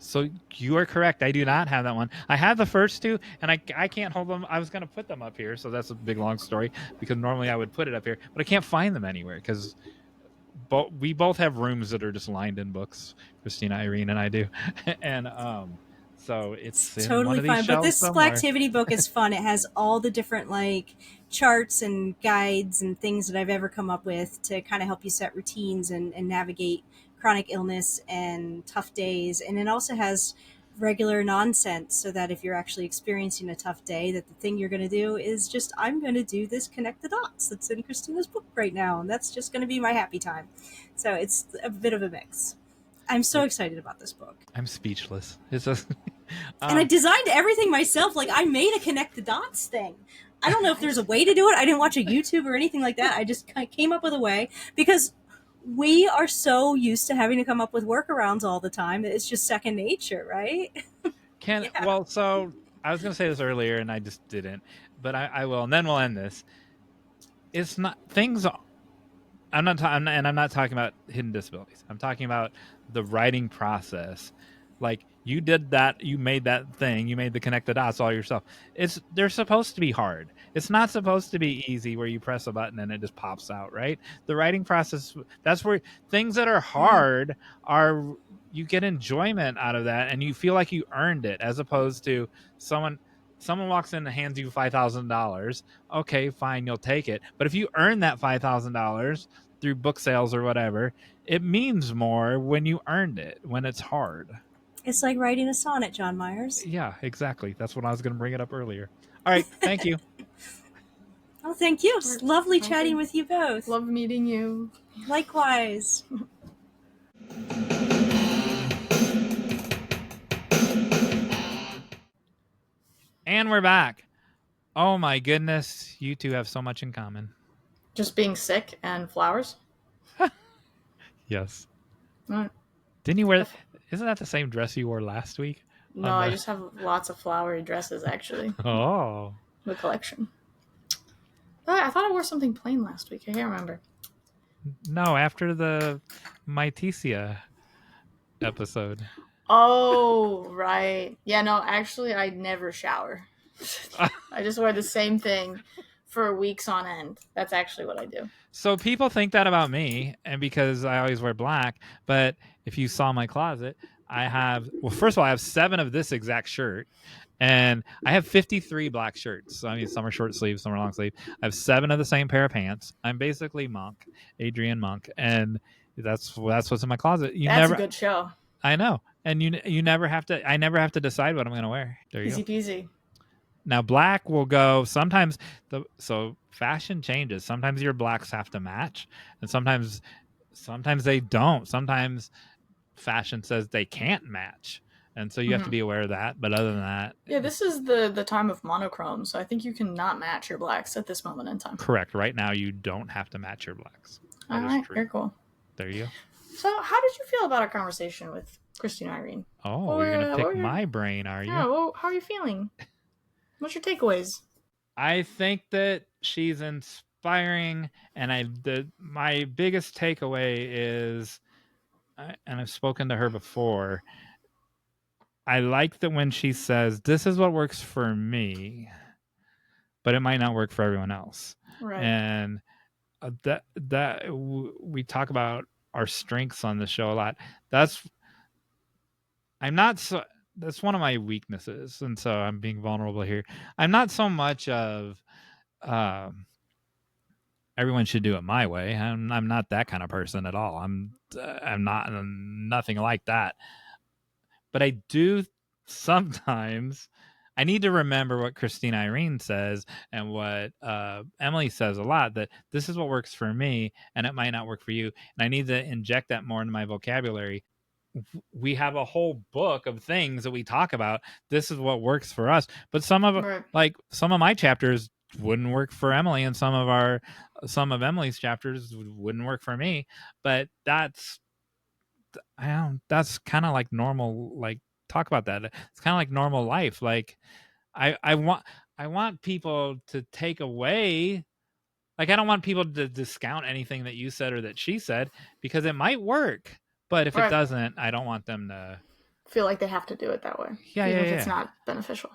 So you are correct. I do not have that one. I have the first two, and I can't hold them. I was going to put them up here, so that's a big long story, because normally I would put it up here, but I can't find them anywhere because we both have rooms that are just lined in books. Christina Irene and I do, and so it's in one Totally of these fine. But shelves this somewhere. Splactivity book is fun. It has all the different, like, charts and guides and things that I've ever come up with to kind of help you set routines and navigate chronic illness and tough days. And it also has regular nonsense so that if you're actually experiencing a tough day, that the thing you're going to do is just, I'm going to do this connect the dots that's in Christina's book right now. And that's just going to be my happy time. So it's a bit of a mix. I'm so excited about this book. I'm speechless. It's just, and I designed everything myself. Like, I made a connect the dots thing. I don't know if there's a way to do it. I didn't watch a YouTube or anything like that. I just kind of came up with a way because we are so used to having to come up with workarounds all the time that it's just second nature, right? Yeah. Well, so I was going to say this earlier and I just didn't, but I will, and then we'll end this. It's not things. I'm not talking about hidden disabilities. I'm talking about the writing process. Like, You did that. You made that thing. You made the connect the dots all yourself. They're supposed to be hard. It's not supposed to be easy where you press a button and it just pops out, right? The writing process, that's where things that are hard are, you get enjoyment out of that and you feel like you earned it, as opposed to someone walks in and hands you $5,000. Okay, fine, you'll take it. But if you earn that $5,000 through book sales or whatever, it means more when you earned it, when it's hard. It's like writing a sonnet, Jon Meyers. Yeah, exactly. That's what I was going to bring it up earlier. All right, thank you. Oh, thank you. It's lovely chatting with you both. Love meeting you. Likewise. And we're back. Oh my goodness, you two have so much in common. Just being sick and flowers? Yes. Right. Didn't you wear... Isn't that the same dress you wore last week? No, I just have lots of flowery dresses, actually. Oh. The collection. But I thought I wore something plain last week. I can't remember. No, after the Matisko episode. Oh, right. Yeah, no, actually, I never shower. I just wear the same thing for weeks on end. That's actually what I do. So people think that about me, and because I always wear black, but if you saw my closet, I have, well, first of all, I have 7 of this exact shirt, and I have 53 black shirts. So, I mean, some are short sleeve, some are long sleeve. I have 7 of the same pair of pants. I'm basically Adrian Monk, and that's what's in my closet. That's a good show. I know, and you never have to. I never have to decide what I'm going to wear. There you Easy go. peasy. Now black will go sometimes. So fashion changes. Sometimes your blacks have to match, and sometimes they don't. Sometimes fashion says they can't match, and so you have to be aware of that. But other than that, yeah, this is the time of monochrome, so I think you can not match your blacks at this moment in time. Correct. Right now, you don't have to match your blacks. All right, very cool. There you go. So, how did you feel about our conversation with Christina Irene? Oh, you're gonna pick my brain, are you? Yeah. Well, how are you feeling? What's your takeaways? I think that she's inspiring, and my biggest takeaway is, and I've spoken to her before, I like that when she says, "This is what works for me," but it might not work for everyone else. Right. And we talk about our strengths on the show a lot. That's one of my weaknesses, and so I'm being vulnerable here. I'm not so much of everyone should do it my way. I'm not that kind of person at all. I'm nothing like that. But I do sometimes. I need to remember what Christina Irene says and what Emily says a lot, that this is what works for me and it might not work for you. And I need to inject that more into my vocabulary. We have a whole book of things that we talk about. This is what works for us. But some of my chapters wouldn't work for Emily, and some of Emily's chapters wouldn't work for me. But that's kind of like normal, like, talk about that. It's kind of like normal life. Like I want people to take away, like, I don't want people to discount anything that you said or that she said, because it might work, but if it doesn't, I don't want them to feel like they have to do it that way. Even if it's not beneficial.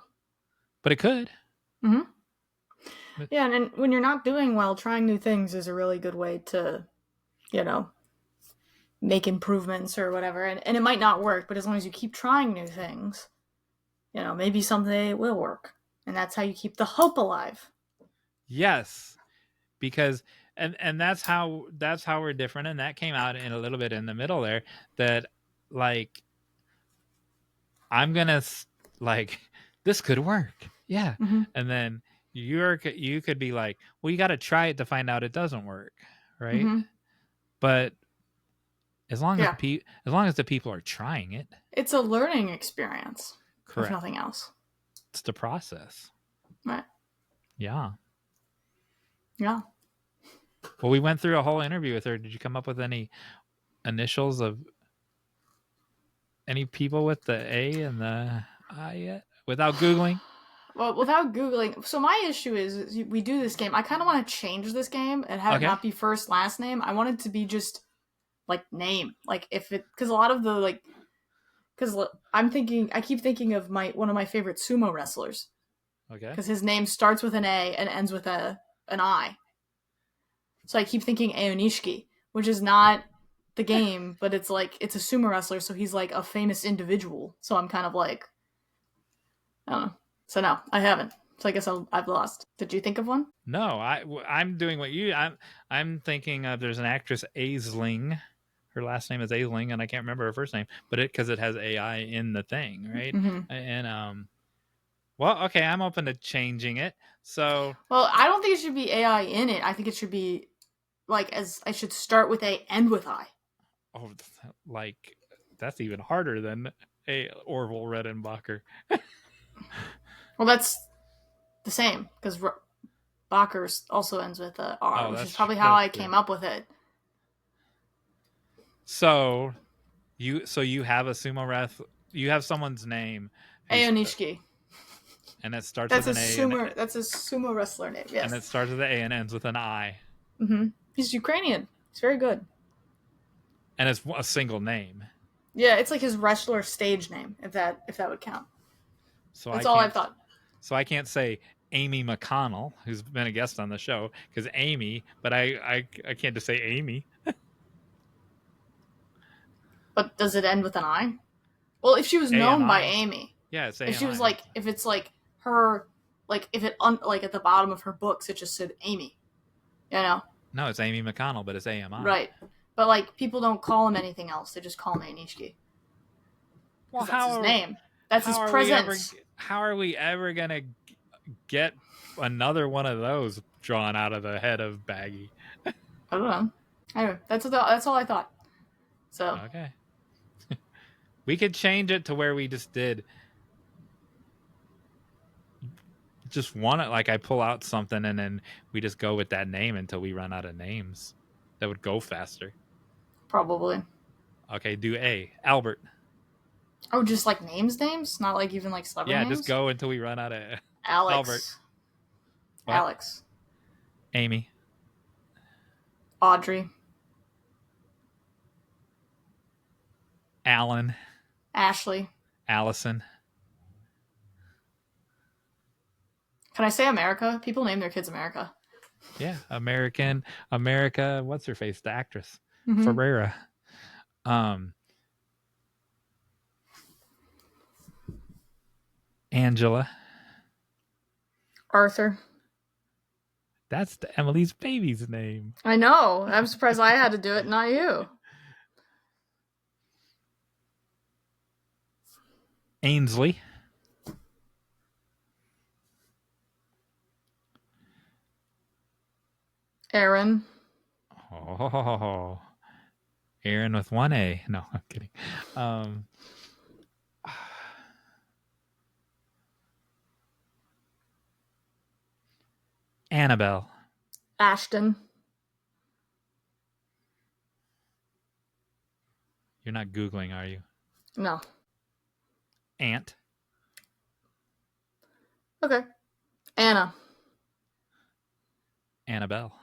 But it could. Yeah, and when you're not doing well, trying new things is a really good way to, make improvements or whatever. And it might not work, but as long as you keep trying new things, maybe someday it will work. And that's how you keep the hope alive. Yes. Because and that's how we're different, and that came out in a little bit in the middle there, that, like, I'm gonna, like, this could work. Yeah. And then you could be like, well, you got to try it to find out it doesn't work, right? But as long as the people are trying it, it's a learning experience. Correct. If nothing else, it's the process. Right. Yeah. Well, we went through a whole interview with her. Did you come up with any initials of any people with the A and the I yet, without Googling? Well, without Googling. So my issue is we do this game. I kind of want to change this game and have it not be first, last name. I want it to be just, like, name. Like, because a lot of the, like, Because I keep thinking of one of my favorite sumo wrestlers. Okay. Because his name starts with an A and ends with an I. So I keep thinking Aonishiki, which is not the game, but it's like, it's a sumo wrestler, so he's like a famous individual. So I'm kind of like, I don't know. So no, I haven't. So I guess I've lost. Did you think of one? No, I'm doing what you. I'm thinking of. There's an actress Aisling. Her last name is Aisling, and I can't remember her first name, but because it has AI in the thing, right? Mm-hmm. And well, okay, I'm open to changing it. So, well, I don't think it should be AI in it. I think it should be like I should start with A, end with I. oh, like that's even harder than a Orville Redenbacher. Well, that's the same because Bacher also ends with a R, which is probably how I came up with it. So you have a sumo ref. You have someone's name. Aonishiki. And it starts with an A. That's a sumo wrestler name, yes. And it starts with an A and ends with an I. Mm-hmm. He's Ukrainian. He's very good. And it's a single name. Yeah, it's like his wrestler stage name, if that would count. So that's all I thought. So I can't say Amy McConnell, who's been a guest on the show, because Amy, but I can't just say Amy. But does it end with an I? Well, if she was known by Amy. Yeah, it's if she was like, if it's like her, like if it like at the bottom of her books it just said Amy, you know. No, it's Amy McConnell, but it's AMI. Right, but like people don't call him anything else; they just call him Aonishiki. Well, that's his name. That's his presence. How are we ever gonna get another one of those drawn out of the head of Baggy? I don't know. Anyway, that's all I thought. So okay, we could change it to where we just did. Just want it, like I pull out something and then we just go with that name until we run out of names. That would go faster. Probably. Okay, do A. Albert. Oh, just like names? Not like even like celebrity names? Yeah, just go until we run out of Alex. Albert. What? Alex. Amy. Audrey. Alan. Ashley. Allison. Can I say America? People name their kids America. Yeah, America. What's her face? The actress, mm-hmm. Ferrera. Angela. Arthur. That's Emily's baby's name. I know. I'm surprised I had to do it, not you. Ainsley. Aaron. Oh, Aaron with one A. No, I'm kidding. Annabelle. Ashton. You're not Googling, are you? No. Aunt. Okay. Anna. Annabelle.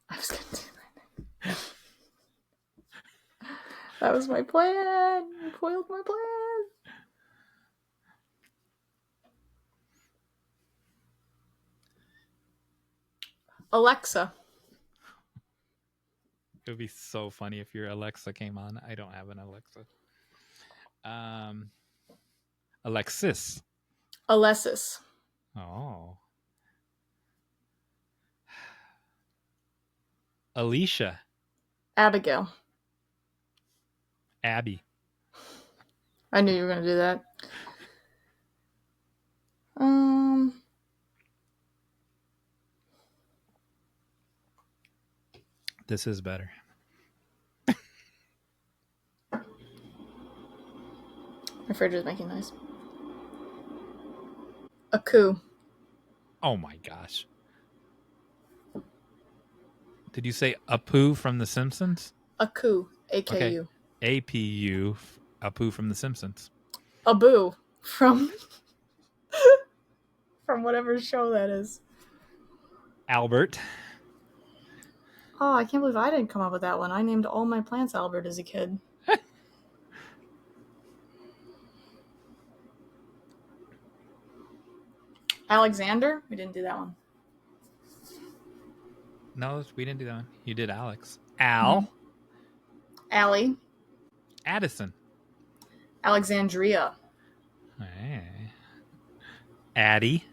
I was going to do that. That was my plan. You foiled my plan. Alexa. It would be so funny if your Alexa came on. I don't have an Alexa. Alexis. Alessis. Oh. Alicia. Abigail. Abby. I knew you were going to do that. This is better. My fridge is making noise. A coup. Oh my gosh. Did you say Apu from The Simpsons? A coup. A-K-U. Okay. A-P-U. Apu from The Simpsons. Abu. From whatever show that is. Albert. Oh, I can't believe I didn't come up with that one. I named all my plants Albert as a kid. Alexander? We didn't do that one. No, we didn't do that one. You did Alex. Al. Allie. Addison. Alexandria. Hey. Addie.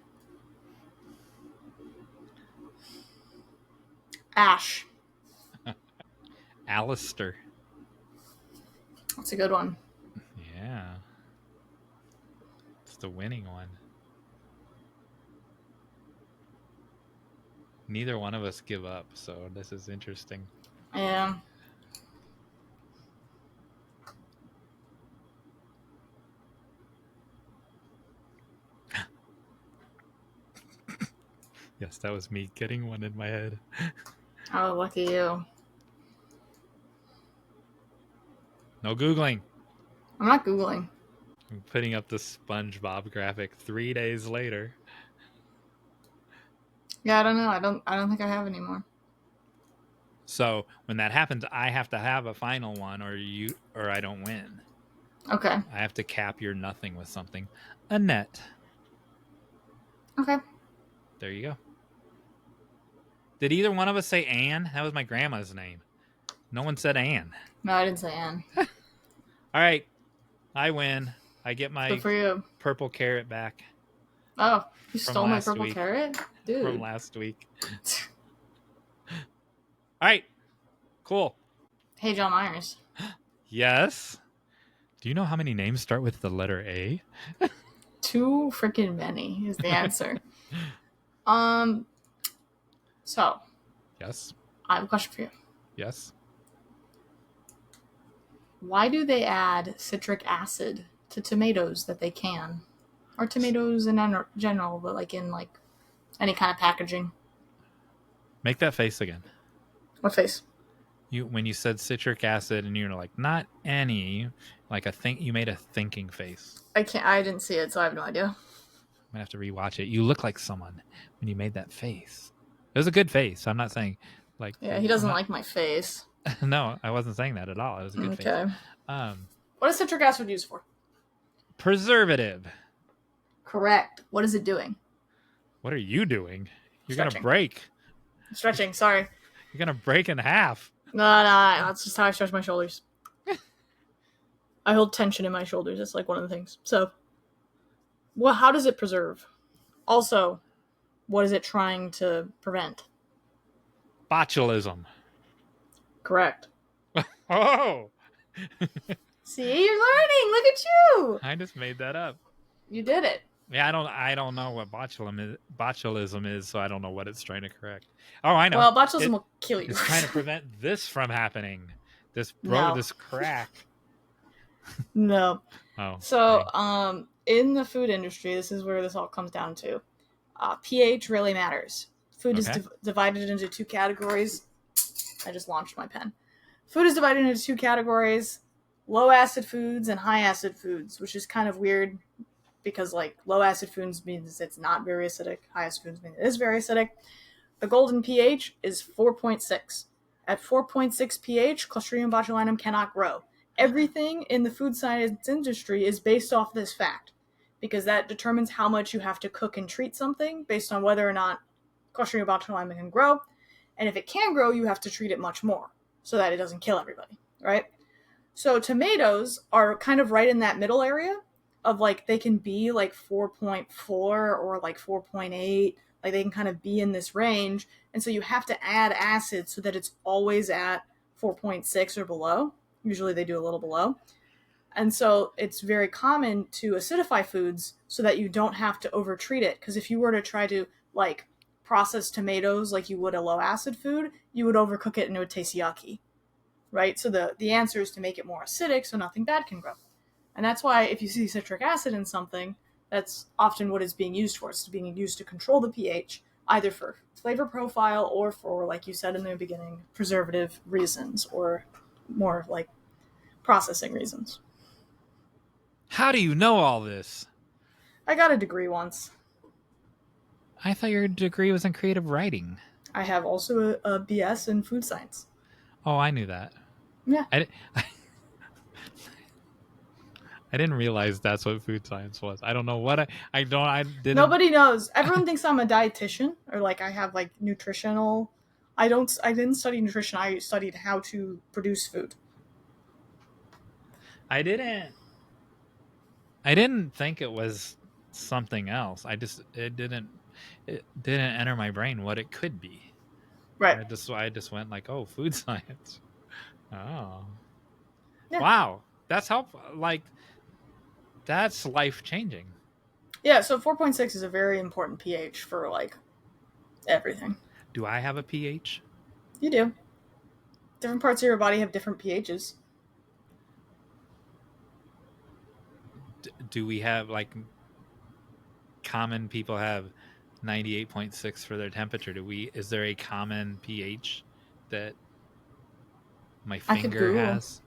Ash. Alistair. That's a good one. Yeah. It's the winning one. Neither one of us give up, so this is interesting. Yeah. Yes, that was me getting one in my head. Oh, lucky you. No Googling. I'm not Googling. I'm putting up the SpongeBob graphic 3 days later. Yeah, I don't know. I don't think I have any more. So when that happens, I have to have a final one, or I don't win. Okay. I have to cap your nothing with something. Annette. Okay. There you go. Did either one of us say Anne? That was my grandma's name. No one said Anne. No, I didn't say Anne. All right. I win. I get my Good for you. purple carrot back. Oh, you stole my last purple week. carrot? Dude. From last week. All right. Cool. Hey, Jon Meyers. Yes. Do you know how many names start with the letter A? Too freaking many is the answer. So. Yes. I have a question for you. Yes. Why do they add citric acid to tomatoes that they can? Or tomatoes in general, but like in like any kind of packaging. Make that face again. What face? When you said citric acid and you're like, not any, like you made a thinking face. I didn't see it, so I have no idea. I'm gonna have to rewatch it. You look like someone when you made that face. It was a good face. I'm not saying like. Yeah, he doesn't like my face. No, I wasn't saying that at all. It was a good face. What is citric acid used for? Preservative. Correct. What is it doing? What are you doing? You're Stretching. gonna break. Stretching, sorry. You're gonna break in half. No, that's just how I stretch my shoulders. I hold tension in my shoulders. That's like one of the things. So, how does it preserve? Also, what is it trying to prevent? Botulism. Correct. Oh! See, you're learning. Look at you. I just made that up. You did it. Yeah, I don't know what botulism is, so I don't know what it's trying to correct. Oh, I know. Well, botulism will kill you. It's trying to prevent this from happening. This crack. No. Oh. So, dang. in the food industry, this is where this all comes down to. pH really matters. Food is divided into two categories. I just launched my pen. Food is divided into two categories: low acid foods and high acid foods, which is kind of weird because like low acid foods means it's not very acidic. High acid foods mean it is very acidic. The golden pH is 4.6. At 4.6 pH, Clostridium botulinum cannot grow. Everything in the food science industry is based off this fact because that determines how much you have to cook and treat something based on whether or not Clostridium botulinum can grow. And if it can grow, you have to treat it much more so that it doesn't kill everybody, right? So tomatoes are kind of right in that middle area of like they can be like 4.4 or like 4.8. Like they can kind of be in this range. And so you have to add acid so that it's always at 4.6 or below. Usually they do a little below. And so it's very common to acidify foods so that you don't have to overtreat it. Because if you were to try to like process tomatoes like you would a low acid food, you would overcook it and it would taste yucky, right? So the answer is to make it more acidic so nothing bad can grow. And that's why if you see citric acid in something, that's often what it's being used for. It's being used to control the pH, either for flavor profile or for, like you said in the beginning, preservative reasons or more like processing reasons. How do you know all this? I got a degree once. I thought your degree was in creative writing. I have also a BS in food science. Oh, I knew that. Yeah. I didn't realize that's what food science was. I don't know what I didn't. Nobody knows. Everyone thinks I'm a dietitian or like I have like nutritional. I didn't study nutrition. I studied how to produce food. I didn't think it was something else. It didn't enter my brain what it could be. Right. I just went like, oh, food science. Oh. Yeah. Wow. That's helpful. Like, that's life changing. Yeah, so 4.6 is a very important pH for like everything. Do I have a pH? You do. Different parts of your body have different pHs. Do we have like common people have 98.6 for their temperature? Is there a common pH that my finger has?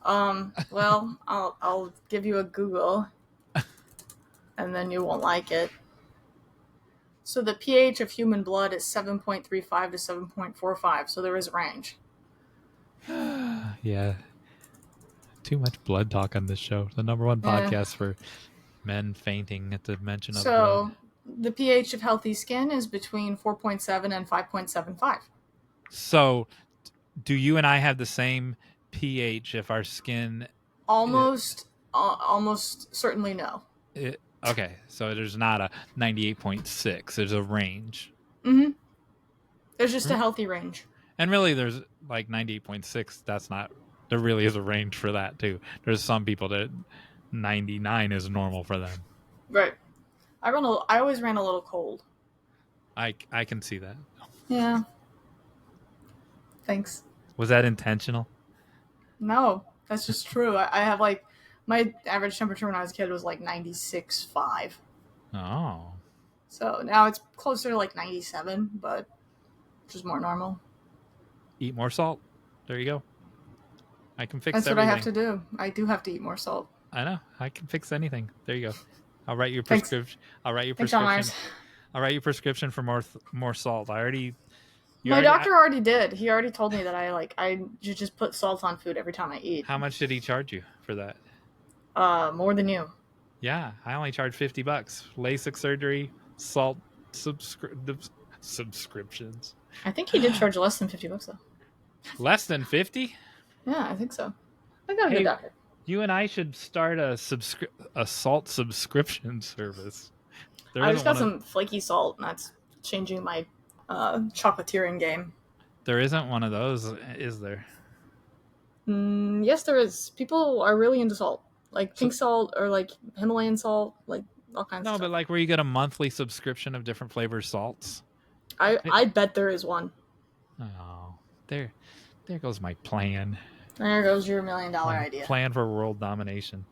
Well, I'll give you a Google, and then you won't like it. So the pH of human blood is 7.35 to 7.45, so there is a range. Yeah. Too much blood talk on this show. The number one podcast for men fainting at the mention of blood. So the pH of healthy skin is between 4.7 and 5.75. So do you and I have the same pH if our skin... Almost certainly no. Okay, so there's not a 98.6. There's a range. Mm-hmm. There's just a healthy range. And really, there's like 98.6. That's not... There really is a range for that, too. There's some people that 99 is normal for them. Right. I always ran a little cold. I can see that. Yeah. Thanks. Was that intentional? No, that's just true. I have like... My average temperature when I was a kid was like 96.5. Oh. So now it's closer to like 97, but just more normal. Eat more salt. There you go. I can fix That's everything. what I have to do. I do have to eat more salt. I know. I can fix anything. There you go. I'll write you a prescription. I'll write you a Thanks, Jon prescription. Meyers. I'll write you a prescription for more salt. My doctor already did. He already told me that I should just put salt on food every time I eat. How much did he charge you for that? More than you. Yeah, I only charge $50. LASIK surgery, salt subscriptions. I think he did charge less than $50 though. Less than 50? Yeah, I think so. I got a good doctor. You and I should start a salt subscription service. I just got some flaky salt, and that's changing my chocolatiering game. There isn't one of those, is there? Yes, there is. People are really into salt. Like pink salt or like Himalayan salt, like all kinds of stuff. No, but like where you get a monthly subscription of different flavor salts. I bet there is one. Oh, there goes my plan. There goes your $1 million idea. Plan for world domination.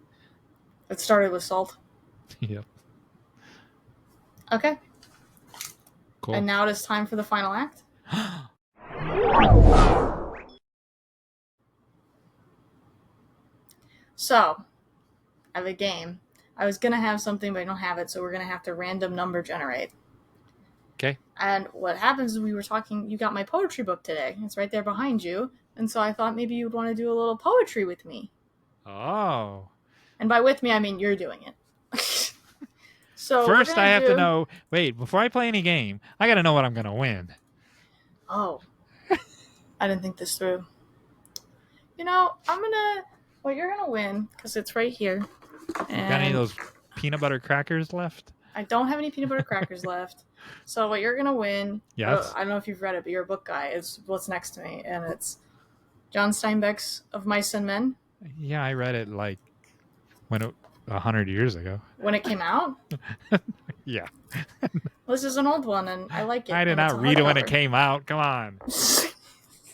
It started with salt. Yep. Okay. Cool. And now it is time for the final act. So, I have a game. I was going to have something, but I don't have it, so we're going to have to random number generate. Okay. And what happens is we were talking, you got my poetry book today. It's right there behind you. And so I thought maybe you'd want to do a little poetry with me. Oh. And by with me, I mean you're doing it. So first, I have to know, wait, before I play any game, I got to know what I'm going to win. Oh. I didn't think this through. You know, well, you're going to win, because it's right here. And got any of those peanut butter crackers left? I don't have any peanut butter crackers left. So what you're going to win, yes. I don't know if you've read it, but you're a book guy, is what's next to me. And it's John Steinbeck's Of Mice and Men. Yeah, I read it like 100 years ago. When it came out? Yeah. This is an old one, and I like it. I did not read it when it came out. Come on.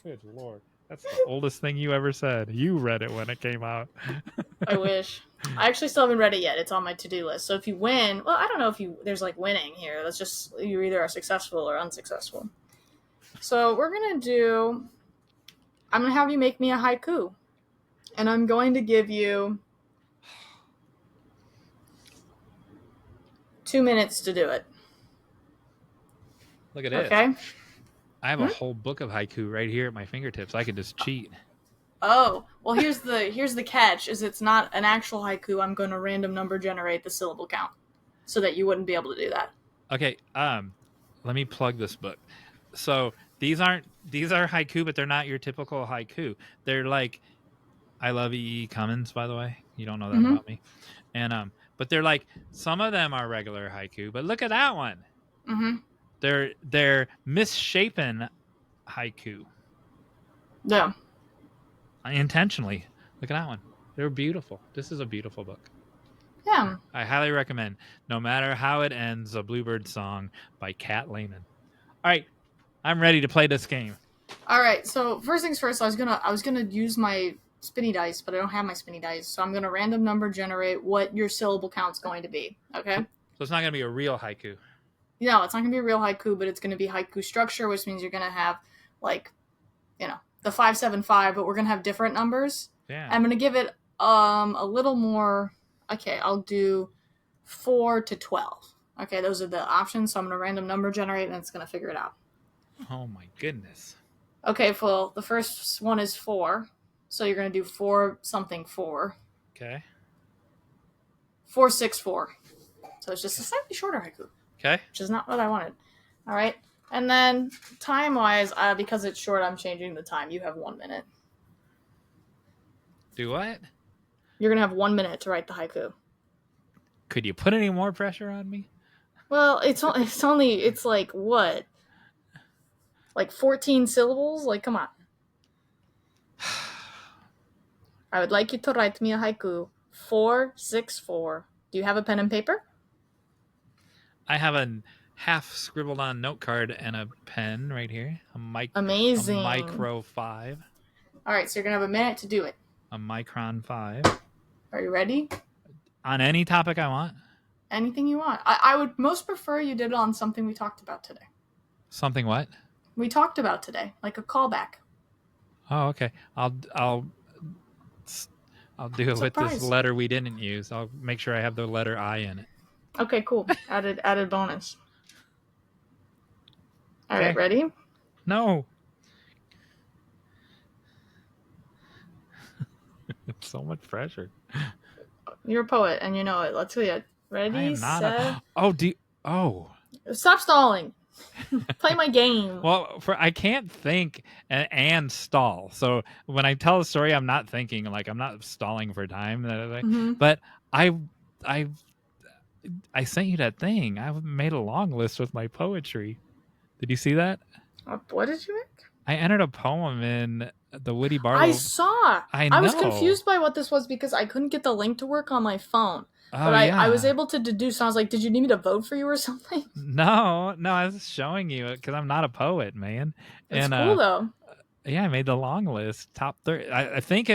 Good Lord. That's the oldest thing you ever said. You read it when it came out. I wish. I actually still haven't read it yet. It's on my to-do list. So if you win, well, I don't know if there's like winning here. That's just, you either are successful or unsuccessful. So I'm going to have you make me a haiku. And I'm going to give you 2 minutes to do it. Look at it. Okay. I have a whole book of haiku right here at my fingertips. I could just cheat. Oh, well, here's the catch: is it's not an actual haiku. I'm going to random number generate the syllable count, so that you wouldn't be able to do that. Okay, let me plug this book. So these are haiku, but they're not your typical haiku. They're like, I love E. Cummins, by the way. You don't know that about me. And but they're like, some of them are regular haiku, but look at that one. Mm-hmm. They're misshapen haiku. Yeah. Intentionally. Look at that one. They're beautiful. This is a beautiful book. Yeah. I highly recommend. No matter how it ends, a Bluebird Song by Kat Lehman. All right, I'm ready to play this game. All right. So first things first, I was gonna use my spinny dice, but I don't have my spinny dice, so I'm gonna random number generate what your syllable count's going to be. Okay. So it's not gonna be a real haiku. No, it's not gonna be a real haiku, but it's gonna be haiku structure, which means you're gonna have like, the 575, but we're gonna have different numbers. Yeah. I'm gonna give it a little more. Okay, I'll do 4 to 12. Okay, those are the options. So I'm gonna random number generate, and it's gonna figure it out. Oh my goodness. Okay, well, the first one is 4. So you're going to do 4 something 4. Okay. 464. So it's just a slightly shorter haiku. Okay. Which is not what I wanted. All right. And then time-wise, because it's short, I'm changing the time. You have 1 minute. Do what? You're going to have 1 minute to write the haiku. Could you put any more pressure on me? Well, it's like what? Like 14 syllables? Like, come on. I would like you to write me a haiku. 464. Do you have a pen and paper? I have a half scribbled on note card and a pen right here. Amazing. A micro 5. All right, so you're going to have a minute to do it. A micron 5. Are you ready? On any topic I want. Anything you want. I would most prefer you did it on something we talked about today. Something what? We talked about today, like a callback. Oh, okay. I'll do it with this letter we didn't use. I'll make sure I have the letter I in it. Okay, cool. Added bonus. All right, ready? No. It's so much pressure. You're a poet, and you know it. Let's see it. Ready, I am not set... Oh. Stop stalling. Play my game. Well, I can't think and stall. So when I tell a story, I'm not thinking, like, I'm not stalling for time. Mm-hmm. But I sent you that thing. I made a long list with my poetry. Did you see that? What did you make? I entered a poem in the Woody Barlow. I saw. I know. I was confused by what this was because I couldn't get the link to work on my phone. Oh, but yeah. I was able to deduce. I was like, did you need me to vote for you or something? No, I was showing you it because I'm not a poet, man. It's cool though. Yeah, I made the long list, top 30. I think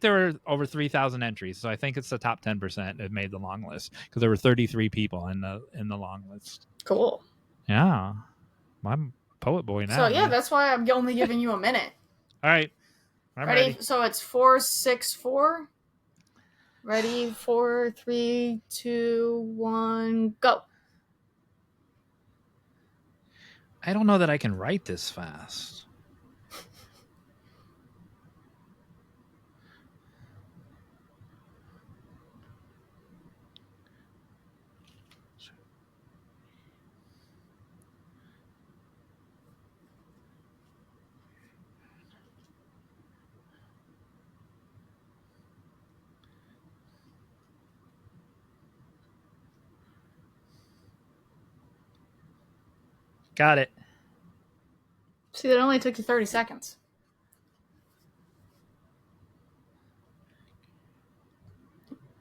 there were over 3,000 entries, so I think it's the top 10% that made the long list because there were 33 people in the long list. Cool. Yeah, I'm poet boy now. So yeah, that's why I'm only giving you a minute. All right, I'm ready. So it's 464. Ready? 4, 3, 2, 1, go. I don't know that I can write this fast. Got it. See, that only took you 30 seconds.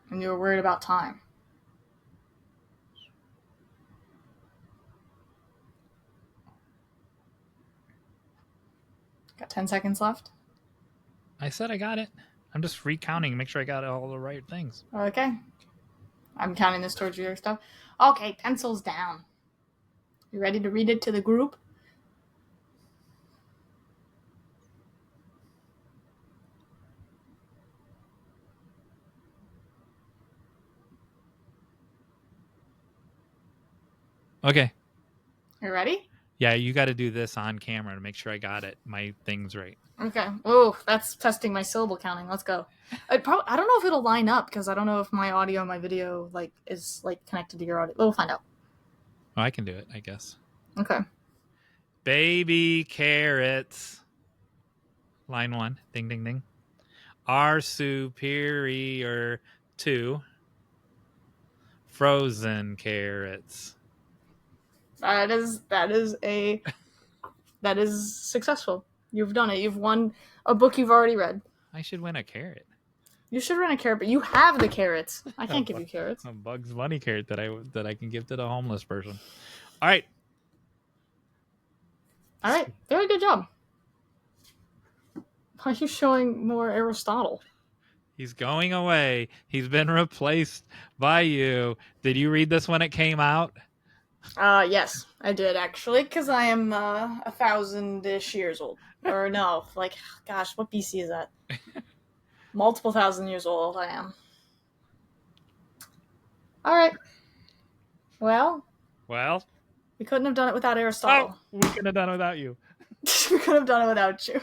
And you were worried about time. Got 10 seconds left. I said I got it. I'm just recounting, make sure I got all the right things. Okay. I'm counting this towards your stuff. Okay, pencils down. You ready to read it to the group? Okay. You ready? Yeah, you got to do this on camera to make sure I got it. My thing's right. Okay. Oh, that's testing my syllable counting. Let's go. I don't know if it'll line up because I don't know if my audio and my video is connected to your audio. We'll find out. Oh, I can do it, I guess. Okay. Baby carrots. Line 1. Ding, ding, ding. Are superior to frozen carrots. That is successful. You've done it. You've won a book you've already read. I should win a carrot. You should run a carrot, but you have the carrots. I can't give you carrots. A Bugs Bunny carrot that I can give to the homeless person. All right. Very good job. Why are you showing more Aristotle? He's going away. He's been replaced by you. Did you read this when it came out? Yes, I did actually, because I am 1,000-ish years old. Or no, gosh, what BC is that? Multiple thousand years old I am. Alright. Well, we couldn't have done it without Aristotle. We couldn't have done it without you. We could have done it without you.